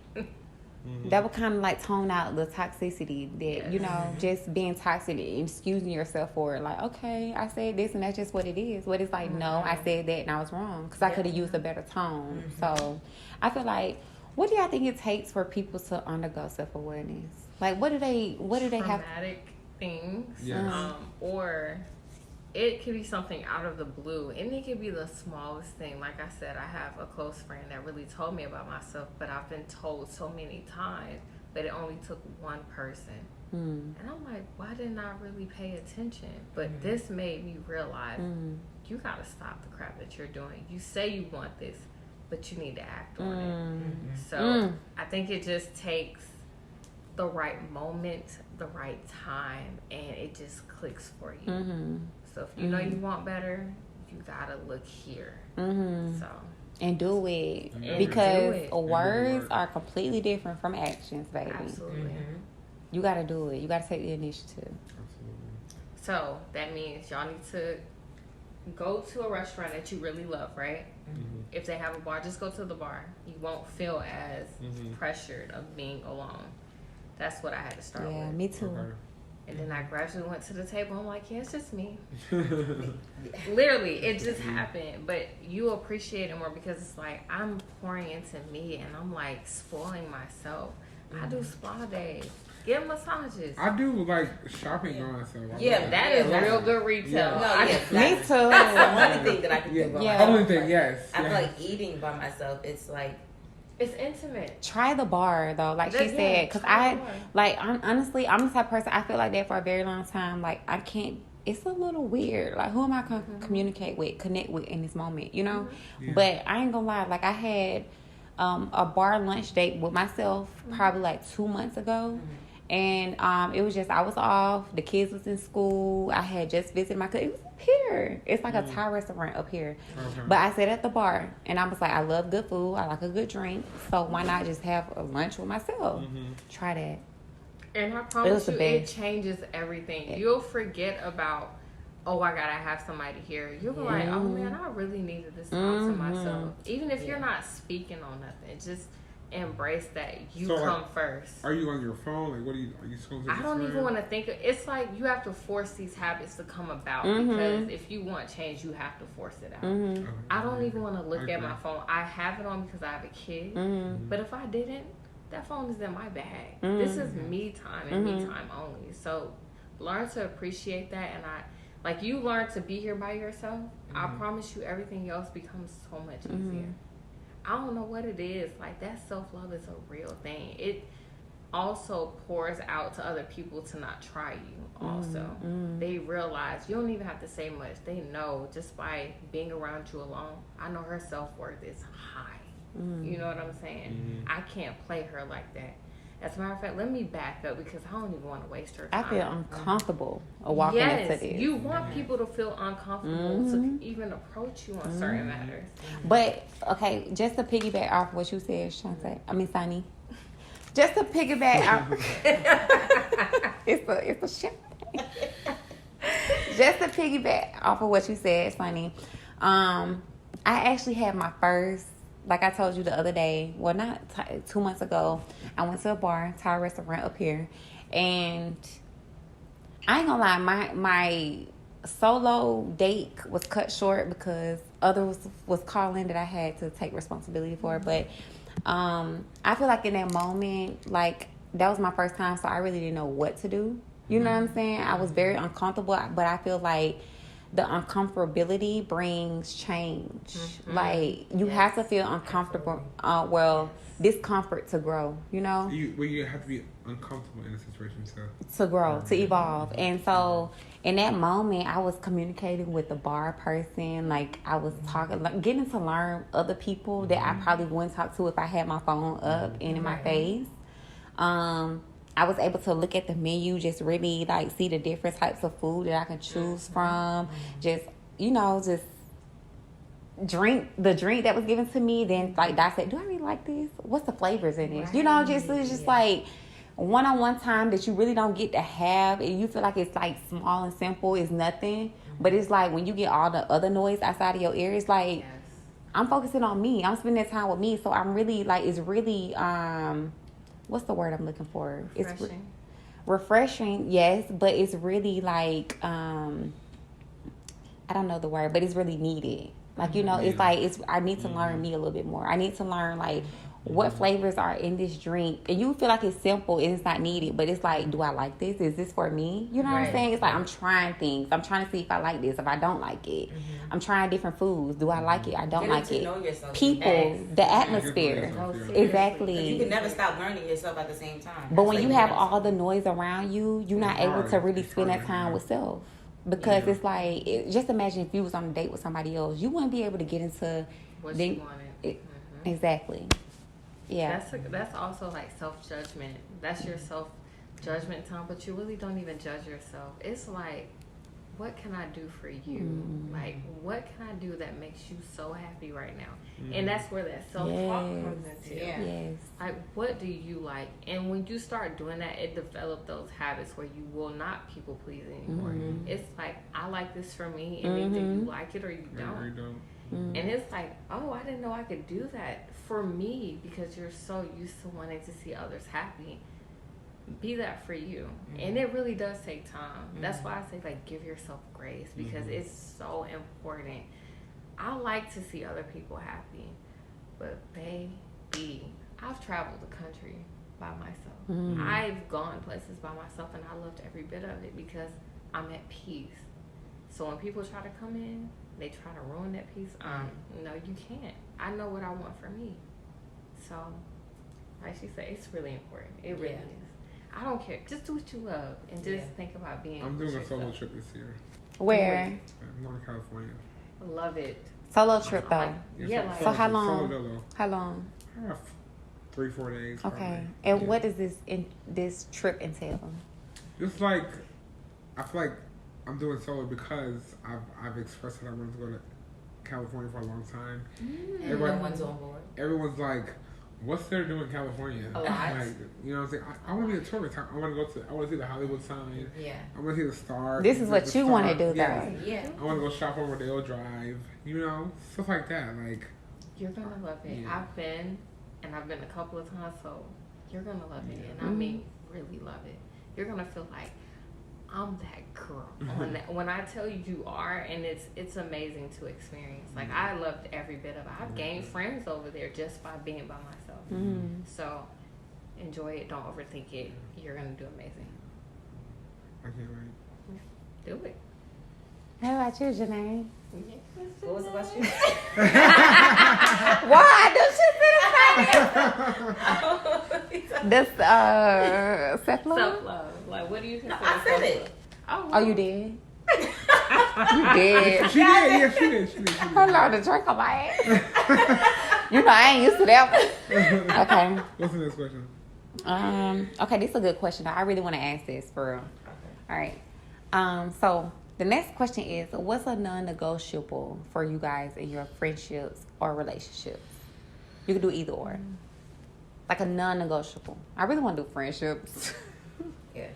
That would kind of like tone out the toxicity that, you know, just being toxic and excusing yourself for it. Like, okay, I said this and that's just what it is. But it's like, no, I said that and I was wrong, because I could have used a better tone. So I feel like, what do y'all think it takes for people to undergo self-awareness? Like, what do they have? Traumatic things, or it could be something out of the blue, and it could be the smallest thing. Like I said, I have a close friend that really told me about myself, but I've been told so many times, but it only took one person. And I'm like, why didn't I really pay attention? But this made me realize, you gotta stop the crap that you're doing. You say you want this, but you need to act on it. So I think it just takes the right moment, the right time, and it just clicks for you. So if you know you want better, you gotta look here. So And do it. Because words are completely different from actions, baby. Absolutely. You gotta do it. You gotta take the initiative. So that means y'all need to go to a restaurant that you really love, right? If they have a bar, just go to the bar. You won't feel as pressured of being alone. That's what I had to start with. Me too. And then I gradually went to the table. I'm like, yeah, it's just me. Literally, it just happened. But you appreciate it more because it's like I'm pouring into me and I'm like spoiling myself. I do spa days, get massages. I do like shopping on myself. Yeah, That is real good retail. Yeah. No, Me that's too. the only thing that I can do by Yeah. myself. Only thing, yes. I feel yes. like eating by myself, it's like, It's intimate. Try the bar though, like she Yeah, said, because try I the bar. like honestly, I'm the type of person I feel like that for a very long time. Like I can't. It's a little weird. Like who am I gonna communicate with, connect with in this moment? You know. Yeah. But I ain't gonna lie. Like I had a bar lunch date with myself probably like 2 months ago. And it was just I was off. The kids was in school. I had just visited my cousin. It was up here. It's like a Thai restaurant up here. Okay. But I sat at the bar and I was like, I love good food. I like a good drink. So why not just have a lunch with myself? Try that. And I It was promise the you, it best. changes everything. You'll forget about, oh, I gotta have somebody here. You'll be like, oh man, I really needed this time to myself. Even if you're not speaking on nothing, just embrace that you So, come first. Are you on your phone? Like, what are you supposed to? I don't even want to think. It's like you have to force these habits to come about because if you want change, you have to force it out. I don't even want to look at my phone. I have it on because I have a kid. But if I didn't, that phone is in my bag. This is me time and me time only. So learn to appreciate that. And like you learn to be here by yourself. I promise you, everything else becomes so much easier. I don't know what it is. Like that self-love is a real thing. It also pours out to other people to not try you also. They realize you don't even have to say much. They know just by being around you alone. I know her self-worth is high. You know what I'm saying? I can't play her like that. As a matter of fact, let me back up because I don't even want to waste her time. I feel uncomfortable walking into this. You want people to feel uncomfortable to even approach you on certain matters. But okay, just to piggyback off what you said, Sunnie. Just to piggyback off, it's a shit. Just to piggyback off of what you said, Sunnie. I actually had my first. Like I told you the other day, well, not 2 months ago, I went to a bar, Thai restaurant up here, and I ain't gonna lie, my solo date was cut short because others was calling that I had to take responsibility for. But I feel like in that moment, like that was my first time, so I really didn't know what to do. You know what I'm saying? I was very uncomfortable, but I feel like the uncomfortability brings change. Like you have to feel uncomfortable. Discomfort to grow. You know. You have to be uncomfortable in a situation to grow, to evolve. And so in that moment, I was communicating with the bar person. Like I was talking, like getting to learn other people that I probably wouldn't talk to if I had my phone up and in my face. I was able to look at the menu, just really like see the different types of food that I can choose from. Just, just drink the drink that was given to me. Then like dissect, do I really like this? What's the flavors in this? It's just like one-on-one time that you really don't get to have. And you feel like it's like small and simple, it's nothing. But it's like when you get all the other noise outside of your ear, it's like I'm focusing on me. I'm spending that time with me. So I'm really like, it's really what's the word I'm looking for? Refreshing. It's refreshing, yes, but it's really like I don't know the word, but it's really needed. Like it's like I need to learn me a little bit more. I need to learn like what flavors are in this drink, and you feel like it's simple and it's not needed, but it's like, do I like this? Is this for me? You know what I'm saying? It's like I'm trying things. I'm trying to see if I like this. If I don't like it, I'm trying different foods. Do I like it? I don't like it. Know yourself. People, the atmosphere, exactly. You can never stop learning yourself at the same time. But when you have all the noise around you, you're not able to really spend that time with self. Because it's like, just imagine if you was on a date with somebody else, you wouldn't be able to get into What you wanted. Exactly. Yeah. That's also like self-judgment. That's your self-judgment time, but you really don't even judge yourself. It's like, what can I do for you? Like, what can I do that makes you so happy right now? And that's where that self-talk comes into. Yes. Like, what do you like? And when you start doing that, it develops those habits where you will not people please anymore. It's like, I like this for me, and either you like it or you don't. And it's like, oh, I didn't know I could do that for me, because you're so used to wanting to see others happy. be that for you. And it really does take time. That's why I say, like, give yourself grace, because it's so important. I like to see other people happy, but baby, I've traveled the country by myself. I've gone places by myself, and I loved every bit of it because I'm at peace. So when people try to come in, they try to ruin that peace. No, you can't. I know what I want for me. So, like she said, it's really important. It really is. I don't care. Just do what you love, and just think about being. I'm doing a solo trip this year. Where? I'm going to California. Love it. Solo trip though. So how long? Solo. How long? 3-4 days. Okay. Probably. And what does this trip entail? Just like, I feel like I'm doing solo because I've expressed that I wanted to go to California for a long time. Everyone's on board. Everyone's like, what's there to do in California? A lot. Like, you know what I'm saying? I want to be a tourist. I want to see the Hollywood sign. Yeah. I want to see the stars. This is what you want to do, yeah. though. Yeah. I want to go shop on Rodeo Drive. You know, stuff like that. Like, You're gonna love it. Yeah. I've been a couple of times, so you're gonna love it, and I mean really love it. You're gonna feel like I'm that girl. When I tell you, you are, and it's amazing to experience. Like I loved every bit of it. I've gained friends over there just by being by myself. So enjoy it. Don't overthink it. You're gonna do amazing. I can't wait. Do it. How about you, Janae? What was the question? Why don't you say this? Self-love? Self-love. Like, what do you consider I said it. Oh, you did? You did. She did. Yeah, she did. Hold on, the drink on my ass. You know, I ain't used to that one. Okay. What's the next question? Okay, this is a good question. I really want to ask this for real. Okay. All right. So the next question is, what's a non-negotiable for you guys in your friendships or relationships? You can do either or. Like a non-negotiable. I really want to do friendships. Yeah.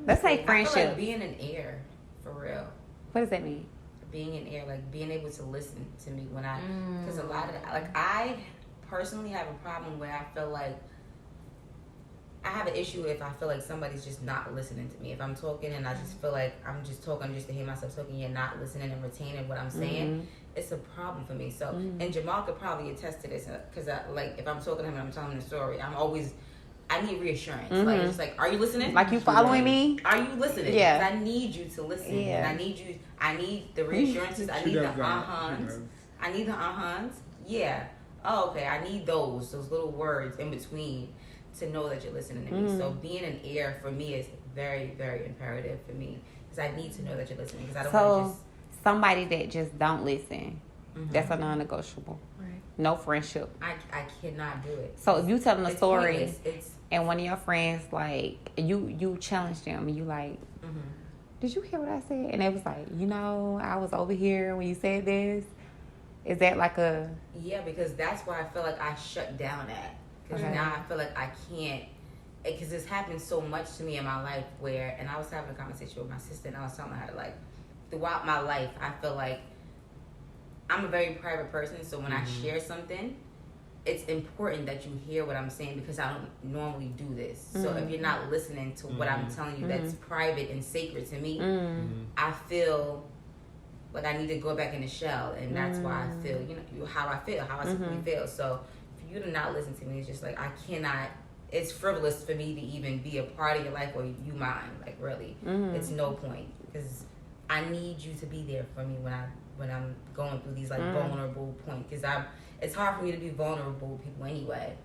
Let's say I feel friendship. like being an ear, for real. What does that mean? Being an ear, like being able to listen to me when I, because a lot of, like I personally have a problem where I feel like I have an issue if I feel like somebody's just not listening to me. If I'm talking and I just feel like I'm just talking just to hear myself talking, you're not listening and retaining what I'm saying, it's a problem for me. So, and Jamal could probably attest to this, because like if I'm talking to him and I'm telling him a story, I need reassurance. Like, it's just like, are you listening? Like you following me? Are you listening? Yeah. 'Cause I need you to listen. Yeah. And I need the reassurances. I She need the does that. uh-huns. I need the uh-huns. Yeah. Oh, okay. I need those little words in between to know that you're listening to me. So being an ear for me is very, very imperative for me, because I need to know that you're listening, because I don't want to just... somebody that just don't listen, that's a non-negotiable. Right. No friendship. I cannot do it. So if you telling a It's story pointless. and one of your friends, like, you challenge them and you like, did you hear what I said? And they was like, I was over here when you said this. Is that like a... Yeah, because that's why I feel like I shut down at. Because now I feel like I can't, because this happened so much to me in my life where, and I was having a conversation with my sister and I was telling her, like, throughout my life, I feel like I'm a very private person. So when I share something, it's important that you hear what I'm saying, because I don't normally do this. So if you're not listening to what I'm telling you that's private and sacred to me, I feel like I need to go back in the shell. And that's why I feel, how I feel, how I simply feel. So you do not listen to me. It's just like I cannot. It's frivolous for me to even be a part of your life or you mine. Like really, it's no point, because I need you to be there for me when I'm going through these like vulnerable points. Because it's hard for me to be vulnerable with people anyway.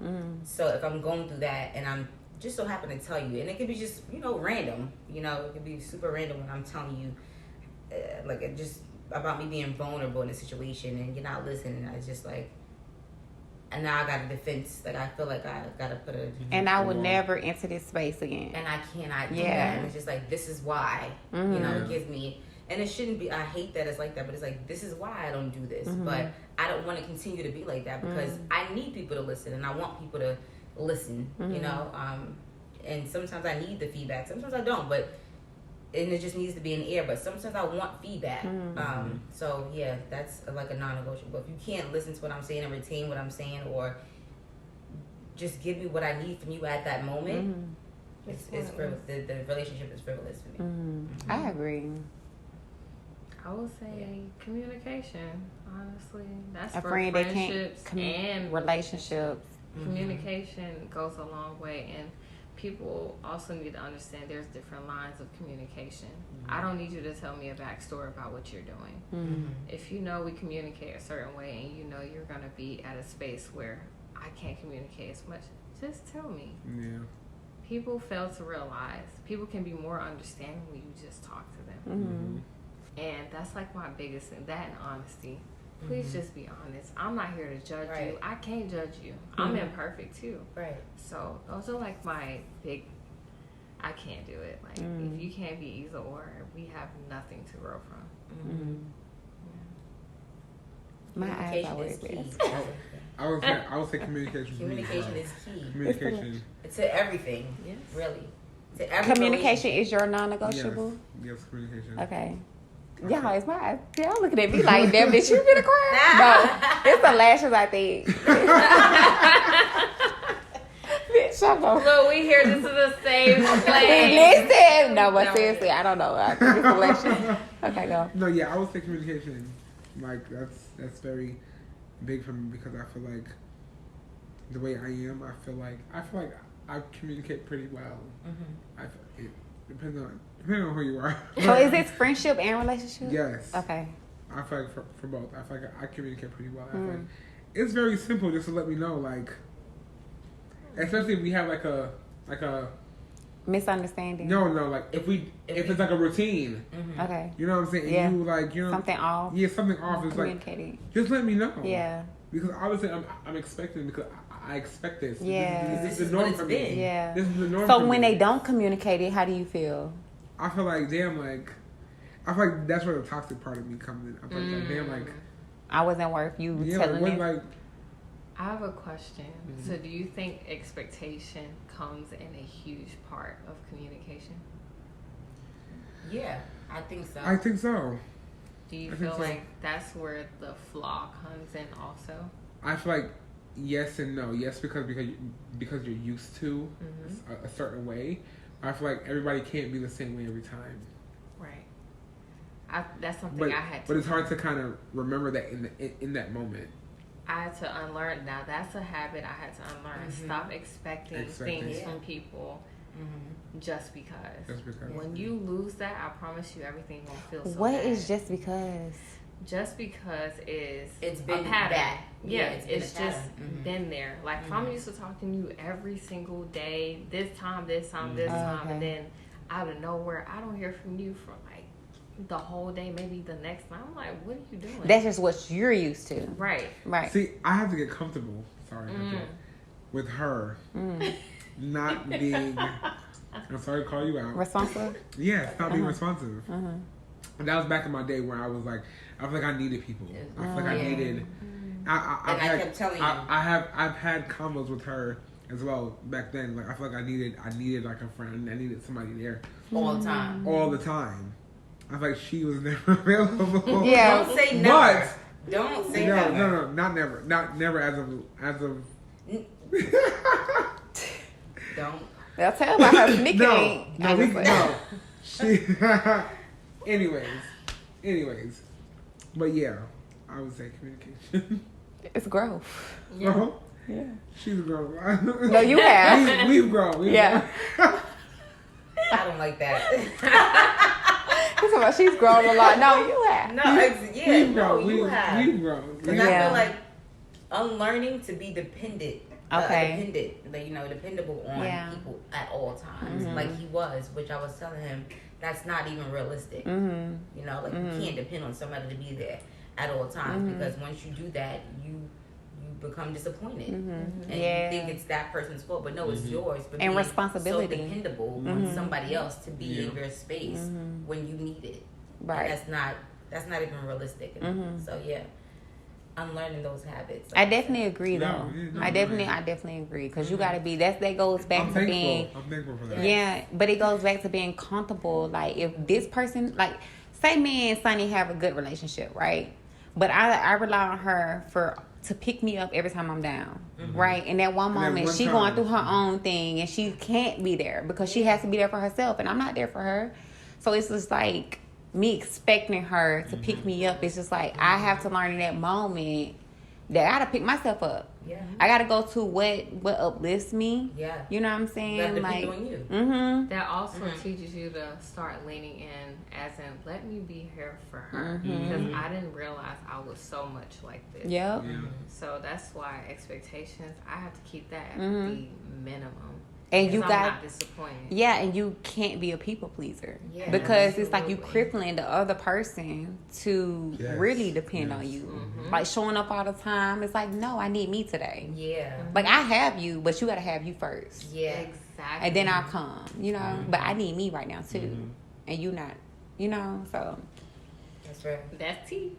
So if I'm going through that and I'm just so happen to tell you, and it could be just random. It could be super random when I'm telling you, like it just about me being vulnerable in a situation and you're not listening. It's just like. And now I got a defense. Like I feel like I gotta put a. And I would never enter this space again. And I cannot do Yeah. that. And it's just like, this is why. It gives me. And it shouldn't be. I hate that it's like that. But it's like, this is why I don't do this. But I don't want to continue to be like that, because I need people to listen, and I want people to listen. And sometimes I need the feedback. Sometimes I don't. And it just needs to be in the air. But sometimes I want feedback. So yeah, that's like a non-negotiable. If you can't listen to what I'm saying and retain what I'm saying, or just give me what I need from you at that moment, it's frivolous. The relationship is frivolous for me. I agree. I would say communication. Honestly, that's A for friend that can't friendships and relationships. communication goes a long way, and people also need to understand there's different lines of communication. I don't need you to tell me a backstory about what you're doing. If you know we communicate a certain way and you know you're going to be at a space where I can't communicate as much, just tell me. Yeah. People fail to realize people can be more understanding when you just talk to them. And that's like my biggest thing, that and honesty. Please just be honest. I'm not here to judge you. I can't judge you. I'm imperfect too. Right. So those are like my big, I can't do it. Like if you can't be either or, we have nothing to grow from. My eyes Communication always is key. best. I would say communication. Communication is key. Communication. To everything. Yes. Really. To every Communication relationship. is your non-negotiable. Yes, communication. Okay. Y'all, it's my eyes. Y'all looking at me like, damn, did you get a cry? No, it's the lashes, I think. Bitch, I'm going. Look, we here. This is the same place. Listen. No, but seriously, I don't know. I think it's the lashes. Okay, go. No, yeah, I would say communication. Like that's very big for me because I feel like the way I am, I feel like I communicate pretty well. It depends on who you are. So is this friendship and relationship? Yes. Okay. I feel like for both, I feel like I communicate pretty well. I feel like it's very simple just to let me know, like, especially if we have like a Misunderstanding. no, like if it's like a routine, Okay. you know what I'm saying? Yeah. And you like, you know, Something off. yeah, something off is like, Communicating. just let me know. Yeah. Because obviously I'm expecting because I expect this. Yeah. This This is is the what norm it's for me. been. Yeah. This is the norm. So for when me. they don't communicate it, how do you feel? I feel like damn, like I feel like that's where the toxic part of me comes in. I feel like damn, like I wasn't worth you yeah, telling like, me. like I have a question. So do you think expectation comes in a huge part of communication? Yeah, I think so. I think so. Do you I feel think so. like that's where the flaw comes in also? I feel like yes and no. Yes, because you're used to a certain way. I feel like everybody can't be the same way every time. Right. That's something But I had to but it's hard to kind of remember that in that moment. I had to unlearn. Now that's a habit I had to unlearn. Stop expecting things from people just because. Just because. When you lose that, I promise you everything won't feel so What bad. is just because? Just because is It's been a pattern. that. Yeah, It's been a it's just pattern. been there. Like if I'm used to talking to you every single day, this time, and Okay. then out of nowhere, I don't hear from you for like the whole day, maybe the next night. I'm like, what are you doing? That's just what you're used to. right. Right. See, I have to get comfortable. Sorry, with her not being. I'm sorry to call you out. Responsible? Yeah, not being responsive. And that was back in my day where I was like, I feel like I needed people. I feel like I needed. I kept telling you. I've had combos with her as well back then. Like I feel like I needed like a friend. I needed somebody there all the time. all the time. I feel like she was never available. Yeah. Don't say never. But Don't say no, never. no, not never, not never as of. Don't. They'll tell about her sneaking. No. She. Anyways, but yeah, I would say communication. It's growth. Yeah. Yeah. She's grown. No, you have. We've grown. Yeah. I don't like that. He's about, she's grown a lot. No, you have. No, We've grown. you have. We've grown. Because I feel like unlearning to be dependent. Okay. Dependable on people at all times. Like he was, which I was telling him, that's not even realistic. You can't depend on somebody to be there at all times because once you do that, you become disappointed and you think it's that person's fault, but no, it's yours. But And being responsibility. so dependable on somebody else to be in your space when you need it. Right. And that's not even realistic. So yeah. Unlearning those habits. I definitely agree, though. No, I definitely agree because you gotta be. That goes back to being. I'm thankful for that. Yeah, but it goes back to being comfortable. Like if this person, like, say me and Sunnie have a good relationship, right? But I rely on her for to pick me up every time I'm down, right? And that one And that moment, one she time. going through her own thing, and she can't be there because she has to be there for herself, and I'm not there for her. So it's just like me expecting her to pick me up. It's just like I have to learn in that moment that I gotta pick myself up. Yeah. I gotta go to what uplifts me. Yeah. You know what I'm saying? That Like, depends on you. mm-hmm. That also teaches you to start leaning in, as in, let me be here for her. Because I didn't realize I was so much like this. Yep. Yeah. So that's why expectations, I have to keep that at the minimum. And you 'Cause I'm got not disappointed. Yeah, and you can't be a people pleaser Yeah, because it's like you absolutely. crippling the other person to Yes, really depend on yes. you. Like showing up all the time. It's like, no, I need me today. Yeah. Like I have you, but you gotta have you first, Yeah. Exactly. and then I'll come. You know, but I need me right now too, and you not. You know, so That's right. That's tea.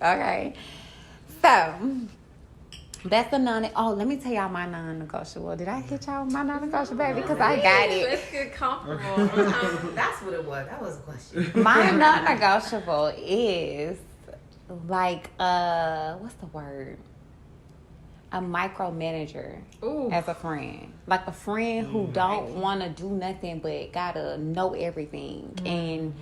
okay. So that's the let me tell y'all my non-negotiable. Did I hit y'all with my non-negotiable, baby? Because I got it. Let's get comfortable. That's what it was. That was a question. My non-negotiable is like what's the word? A micromanager Ooh. as a friend. Like a friend who don't want to do nothing but gotta know everything and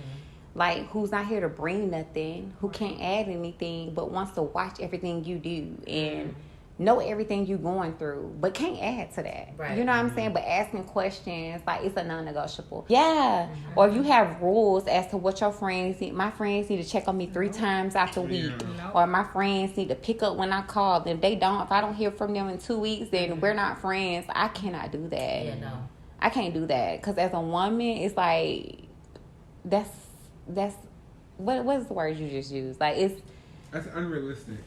like who's not here to bring nothing, who can't add anything but wants to watch everything you do and know everything you going through but can't add to that. Right. You know what I'm saying? But asking questions, like it's a non-negotiable. Yeah. Or if you have rules as to what your friends need. My friends need to check on me 3 times out the week. Or my friends need to pick up when I call them. If they don't, if I don't hear from them in 2 weeks, then we're not friends. I cannot do that. Yeah, no. I can't do that. Because as a woman, it's like that's what is the word you just used? Like it's That's unrealistic.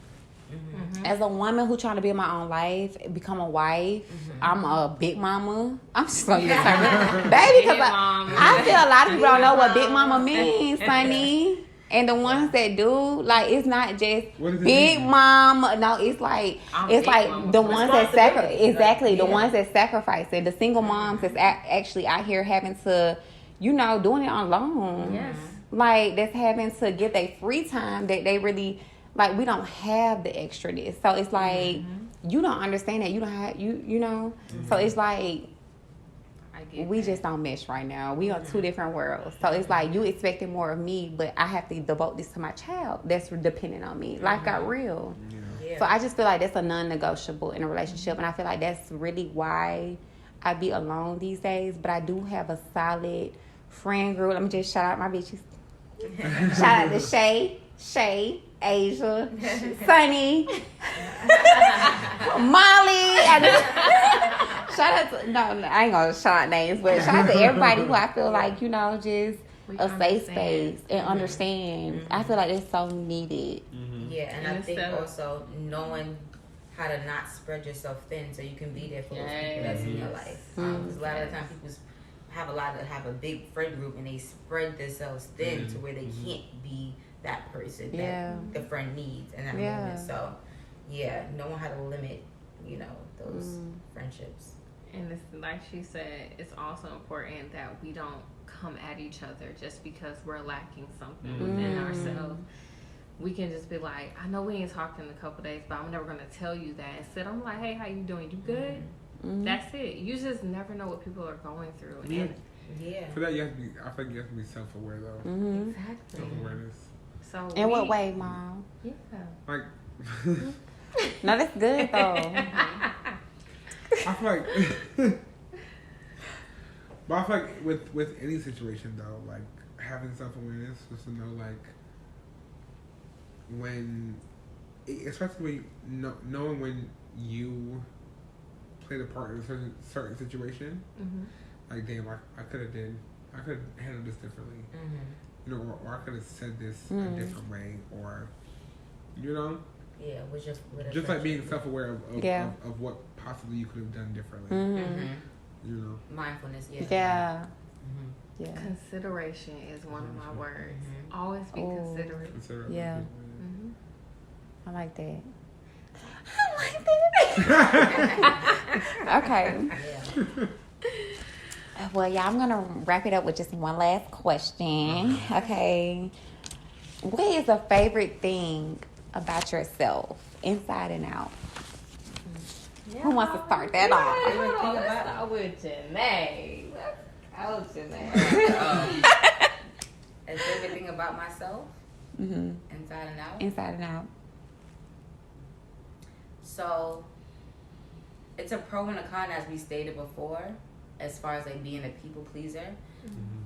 as a woman who trying to build my own life, become a wife, I'm a big mama. I'm just gonna use the term, baby, because mama. I feel a lot of people don't know what big mama means, Sunnie. And the ones that do, like, it's not just What does it big mean? mama. No, it's like I'm it's big like mama. the ones that sacrifice. Responsibility. Exactly, the Yeah. ones that sacrifice it. The single moms that's actually out here having to, doing it alone. Yes. Like that's having to get their free time that they really like. We don't have the extra this, so it's like you don't understand that you don't have you know. So it's like I get we that. just don't mesh right now. We are 2 different worlds. So it's like you expecting more of me, but I have to devote this to my child. That's dependent on me. Life got real. Yeah. So I just feel like that's a non-negotiable in a relationship, and I feel like that's really why I be alone these days. But I do have a solid friend group. Let me just shout out my bitches. Shout out to Shay, Asia, Sunnie, Molly. Shout out to no, I ain't gonna shout out names, but shout out to everybody who I feel like just We a safe understand. space and understand. I feel like it's so needed. Yeah, and I And think instead of- also knowing how to not spread yourself thin so you can be there for those people that's in your life. Because a lot of the time people have a big friend group and they spread themselves thin to where they can't be that person Yeah. that the friend needs in that Yeah. moment. So, yeah, knowing how to limit, those friendships. And it's like she said, it's also important that we don't come at each other just because we're lacking something within ourselves. We can just be like, I know we ain't talked in a couple days, but I'm never gonna tell you that. Instead, I'm like, hey, how you doing? You good? That's it. You just never know what people are going through. Yeah. And Yeah. For that, I think you have to be self-aware though. exactly. Self-awareness. So In what way, Mom? Yeah. Like, No, that's good though. I feel like, but I feel like with any situation though, like having self-awareness, just to know like especially when knowing when you played a part in a certain situation, like damn, I could have handled this differently, or I could have said this a different way, or Yeah, with a just like being friendship. self-aware of what possibly you could have done differently, Mindfulness, yeah. Yeah. Yeah. Consideration is one of my words. Always be Ooh. considerate. Consider other Yeah. people, I like that. I like that. Okay. Yeah. Well, yeah, I'm gonna wrap it up with just one last question. Okay. What is a favorite thing about yourself, inside and out? Who wants to start that off? Let's start with Janae. Let's go, Janae. Is everything about myself? Mm-hmm. Inside and out? Inside and out. So, it's a pro and a con, as we stated before, as far as like being a people pleaser.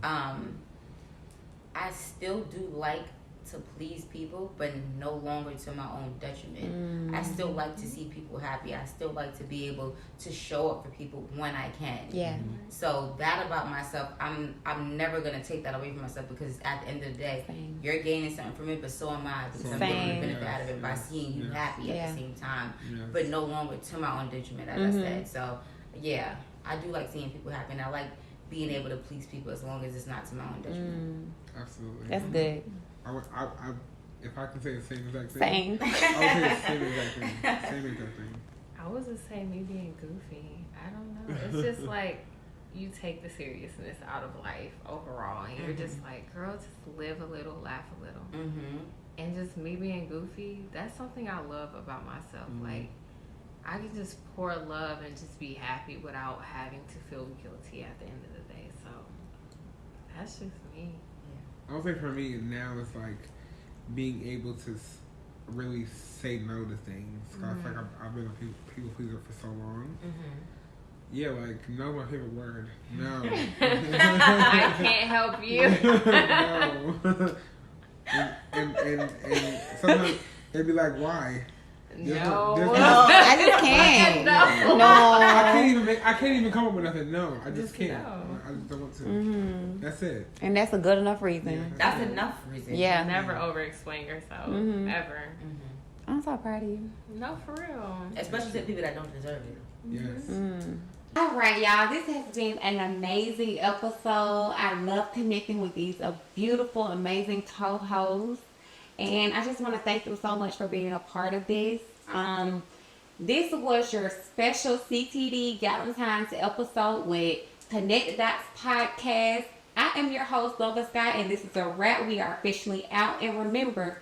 I still do like to please people, but no longer to my own detriment. I still like to see people happy. I still like to be able to show up for people when I can. Yeah. So that about myself, I'm never gonna take that away from myself, because at the end of the day, Same. you're gaining something from it, but so am I, because I'm getting the benefit out of it by seeing you happy at the same time, but no longer to my own detriment, as I said. So yeah, I do like seeing people happy, and I like being able to please people as long as it's not to my own detriment. Absolutely. That's good. If I can say the same exact thing. Same. I would say the same exact thing. Same exact thing. I was just saying me being goofy. I don't know. It's just like you take the seriousness out of life overall, and you're just like, girl, just live a little, laugh a little. And just me being goofy, that's something I love about myself. Like, I can just pour love and just be happy without having to feel guilty at the end of the day. So that's just me. I would say for me now it's like being able to really say no to things. Cause I feel like I've been a people pleaser for so long. Yeah, like no, my favorite word. No. I can't help you. No. and sometimes they'd be like, why? No. I just can't. No. I can't even come up with nothing. No, I just can't. No. I just don't want to. That's it. And that's a good enough reason. That's enough reason. Yeah. Never over-explain yourself. Ever. I'm so proud of you. No, for real. Especially to people that don't deserve it. Yes. All right, y'all. This has been an amazing episode. I love connecting with these beautiful, amazing co-hosts. And I just want to thank them so much for being a part of this. This was your special CTD Valentine's episode with Connect the Dots Podcast. I am your host, Nova Sky, and this is a wrap. We are officially out. And remember,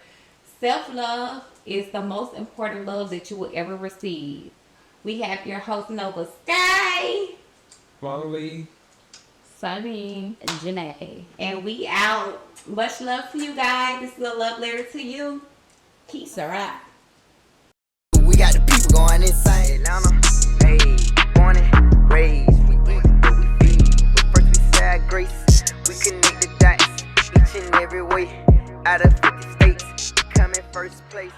self-love is the most important love that you will ever receive. We have your host, Nova Sky, Folly, Sunnie, and Janae. And we out. Much love to you guys. This is a love letter to you. Peace, alright. We got the people going insane. Atlanta, hey, born and raised. We eat, but we feed. But first we say our grace. We connect the dots each and every way. Out of 50 states, we come in first place.